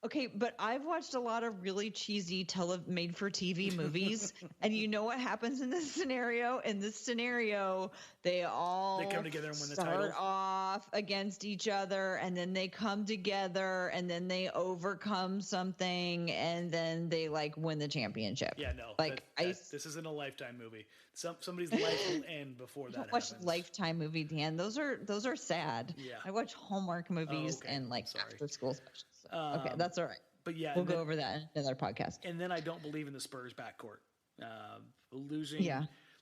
Okay, but I've watched a lot of really cheesy made-for-TV movies, and you know what happens in this scenario? In this scenario, they come together and win the title. Start off against each other, and then they come together, and then they overcome something, and then they like win the championship. Yeah, no, like this isn't a Lifetime movie. Somebody's life will end before that happens. Watch Lifetime movie, Dan. Those are sad. Yeah, I watch Hallmark movies and like after school specials. Okay, that's all right. But yeah, we'll go over that in another podcast. And then I don't believe in the Spurs backcourt.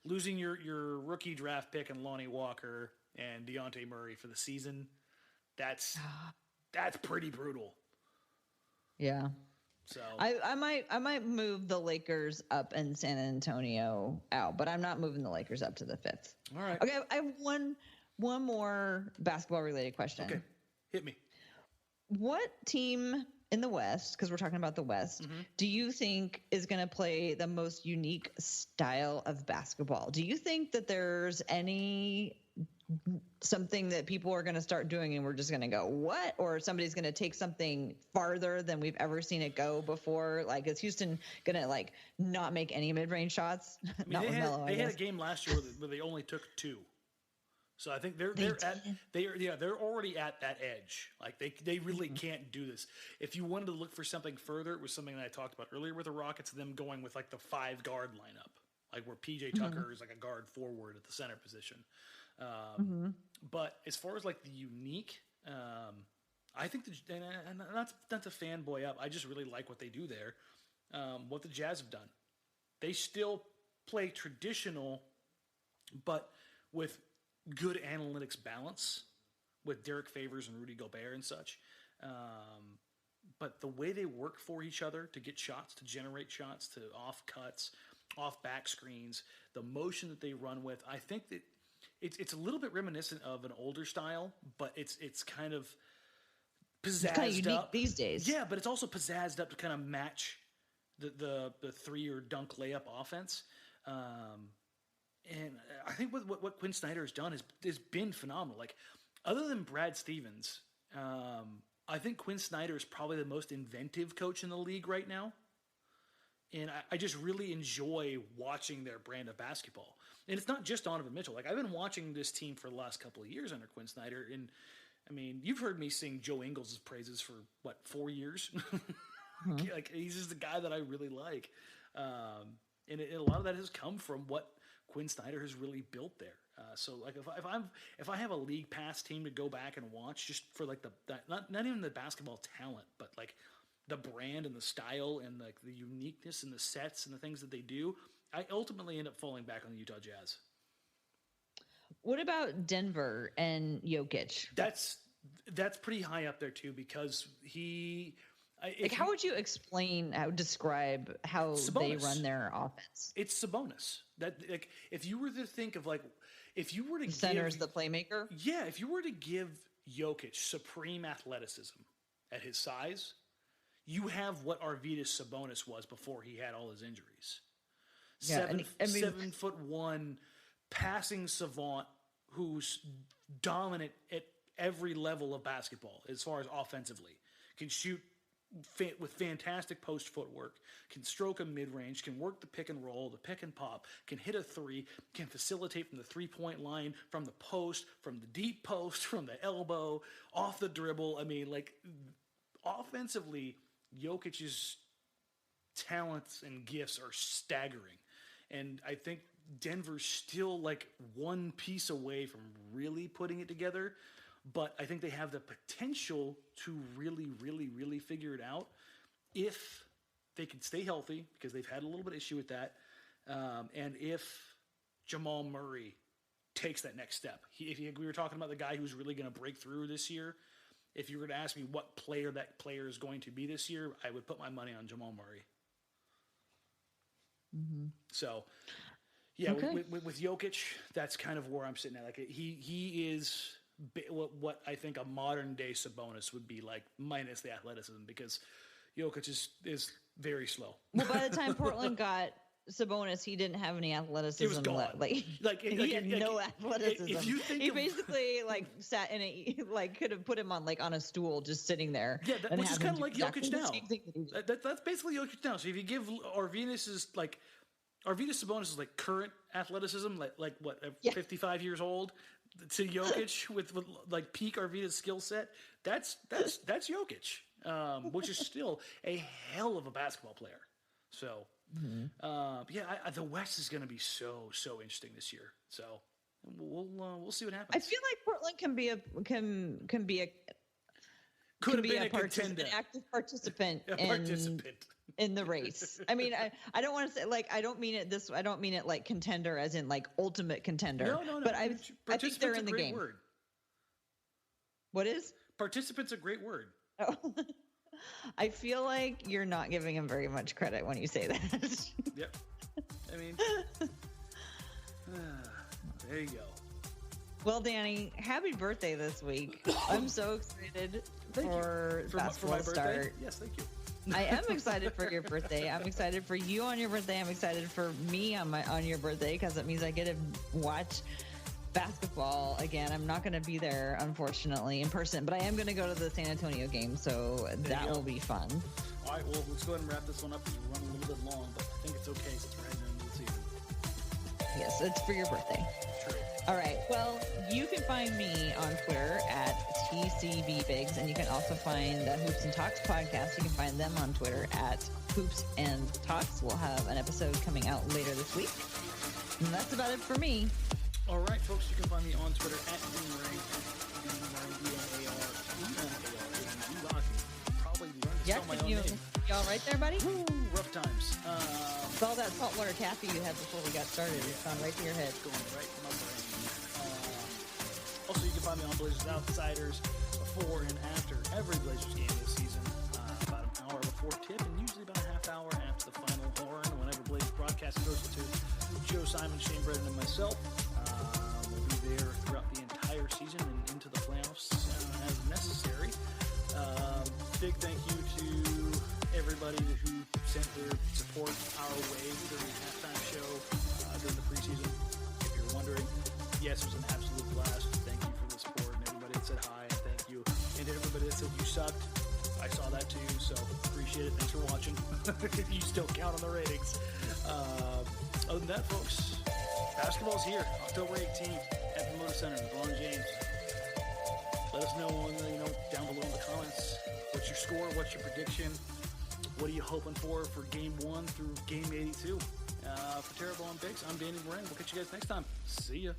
Losing your rookie draft pick and Lonnie Walker and Dejounte Murray for the season, that's pretty brutal. Yeah. So I might move the Lakers up and San Antonio out, but I'm not moving the Lakers up to the 5th. All right. Okay, I have one more basketball related question. Okay, hit me. What team in the West, because we're talking about the West, do you think is going to play the most unique style of basketball? Do you think that there's something that people are going to start doing and we're just going to go, what? Or somebody's going to take something farther than we've ever seen it go before? Like, is Houston going to like not make any mid-range shots? I mean, they had a game last year where they only took 2. So I think they're already at that edge. Like they really can't do this. If you wanted to look for something further, it was something that I talked about earlier with the Rockets, them going with like the 5-guard lineup, like where PJ Tucker is like a guard forward at the center position. But as far as like the unique, I think and not to fanboy up, I just really like what they do there. What the Jazz have done, they still play traditional, but with good analytics balance with Derek Favors and Rudy Gobert and such. But the way they work for each other to get shots, to generate shots, to off cuts, off back screens, the motion that they run with, I think that it's a little bit reminiscent of an older style, but it's kind of pizzazzed it's kind of unique up these days. Yeah, but it's also pizzazzed up to kind of match the 3 or dunk layup offense. And I think what Quinn Snyder has done has been phenomenal. Like, other than Brad Stevens, I think Quinn Snyder is probably the most inventive coach in the league right now. And I just really enjoy watching their brand of basketball. And it's not just Donovan Mitchell. Like, I've been watching this team for the last couple of years under Quinn Snyder. And, I mean, you've heard me sing Joe Ingles' praises for, 4 years? Like, he's just the guy that I really like. And a lot of that has come from what Quinn Snyder has really built there. So like if I have a league pass team to go back and watch just for like not even the basketball talent, but like the brand and the style and like the uniqueness and the sets and the things that they do, I ultimately end up falling back on the Utah Jazz. What about Denver and Jokic? That's pretty high up there too, because how would you describe how Sabonis. they run their offense? It's Sabonis. That, like, if you were to think of like, if you were to center is the playmaker. Yeah, if you were to give Jokic supreme athleticism at his size, you have what Arvydas Sabonis was before he had all his injuries. Yeah, 7'1" passing savant who's dominant at every level of basketball as far as offensively, can shoot with fantastic post footwork, can stroke a mid-range, can work the pick and roll, the pick and pop, can hit a 3, can facilitate from the 3-point line, from the post, from the deep post, from the elbow, off the dribble. I mean, like, offensively, Jokic's talents and gifts are staggering. And I think Denver's still like one piece away from really putting it together. But I think they have the potential to really, really, really figure it out if they can stay healthy, because they've had a little bit of issue with that, and if Jamal Murray takes that next step. We were talking about the guy who's really going to break through this year. If you were to ask me what player that player is going to be this year, I would put my money on Jamal Murray. Mm-hmm. So, yeah, okay. with Jokic, that's kind of where I'm sitting at. Like, he is what I think a modern day Sabonis would be like, minus the athleticism, because Jokic is very slow. Well, by the time Portland got Sabonis, he didn't have any athleticism. He was gone. He had no athleticism. If you think he basically sat in could have put him on on a stool, just sitting there. Yeah, which is kind of like Jokic now. That's basically Jokic now. So if you give Arvydas Sabonis is current athleticism, 55 years old, to Jokic with peak Arvydas skill set, that's Jokic, which is still a hell of a basketball player. So. Mm-hmm. The West is going to be so interesting this year. So we'll see what happens. I feel like Portland can be a contender, an active participant, in the race. I mean, I don't want to say I don't mean it this. I don't mean it like contender as in ultimate contender. No. But I think they're in the game. Word. What is participant's a great word. Oh. I feel like you're not giving him very much credit when you say that. Yep. I mean, there you go. Well, Danny, happy birthday this week. I'm so excited for basketball start. Yes, thank you. I am excited for your birthday. I'm excited for you on your birthday. I'm excited for me on your birthday because it means I get to watch basketball again. I'm not going to be there, unfortunately, in person, but I am going to go to the San Antonio game, so that will be fun. All right, well, let's go ahead and wrap this one up because we're running a little bit long, but I think it's okay since we're heading into the season. Yes, it's for your birthday. True. All right, well, you can find me on Twitter at TCBBiggs, and you can also find the Hoops and Talks podcast. You can find them on Twitter at Hoops and Talks. We'll have an episode coming out later this week. And that's about it for me. All right, folks, you can find me on Twitter at Danny Marang, Probably learned to spell my own name. You all right there, buddy? Woo, rough times. It's all that saltwater taffy you had before we got started. It's gone right to your head. Going right to my brain. Also, you can find me on Blazers Outsiders before and after every Blazers game this season. About an hour before tip and usually about a half hour after the final horn whenever Blazers broadcast goes to Joe Simon, Shane Brennan, and myself. We'll be there throughout the entire season and into the playoffs as necessary. Big thank you to everybody who sent their support our way during the halftime show during the preseason. If you're wondering, yes, it was an absolute blast. Thank you for the support and everybody that said hi and thank you. And to everybody that said you sucked, I saw that too, so appreciate it. Thanks for watching. You still count on the ratings. Other than that, folks, basketball's here, October 18th at the Moda Center, LeBron James. Let us know down below in the comments. What's your score? What's your prediction? What are you hoping for Game 1 through Game 82? For Terrible and Biggs, I'm Danny Marang. We'll catch you guys next time. See ya.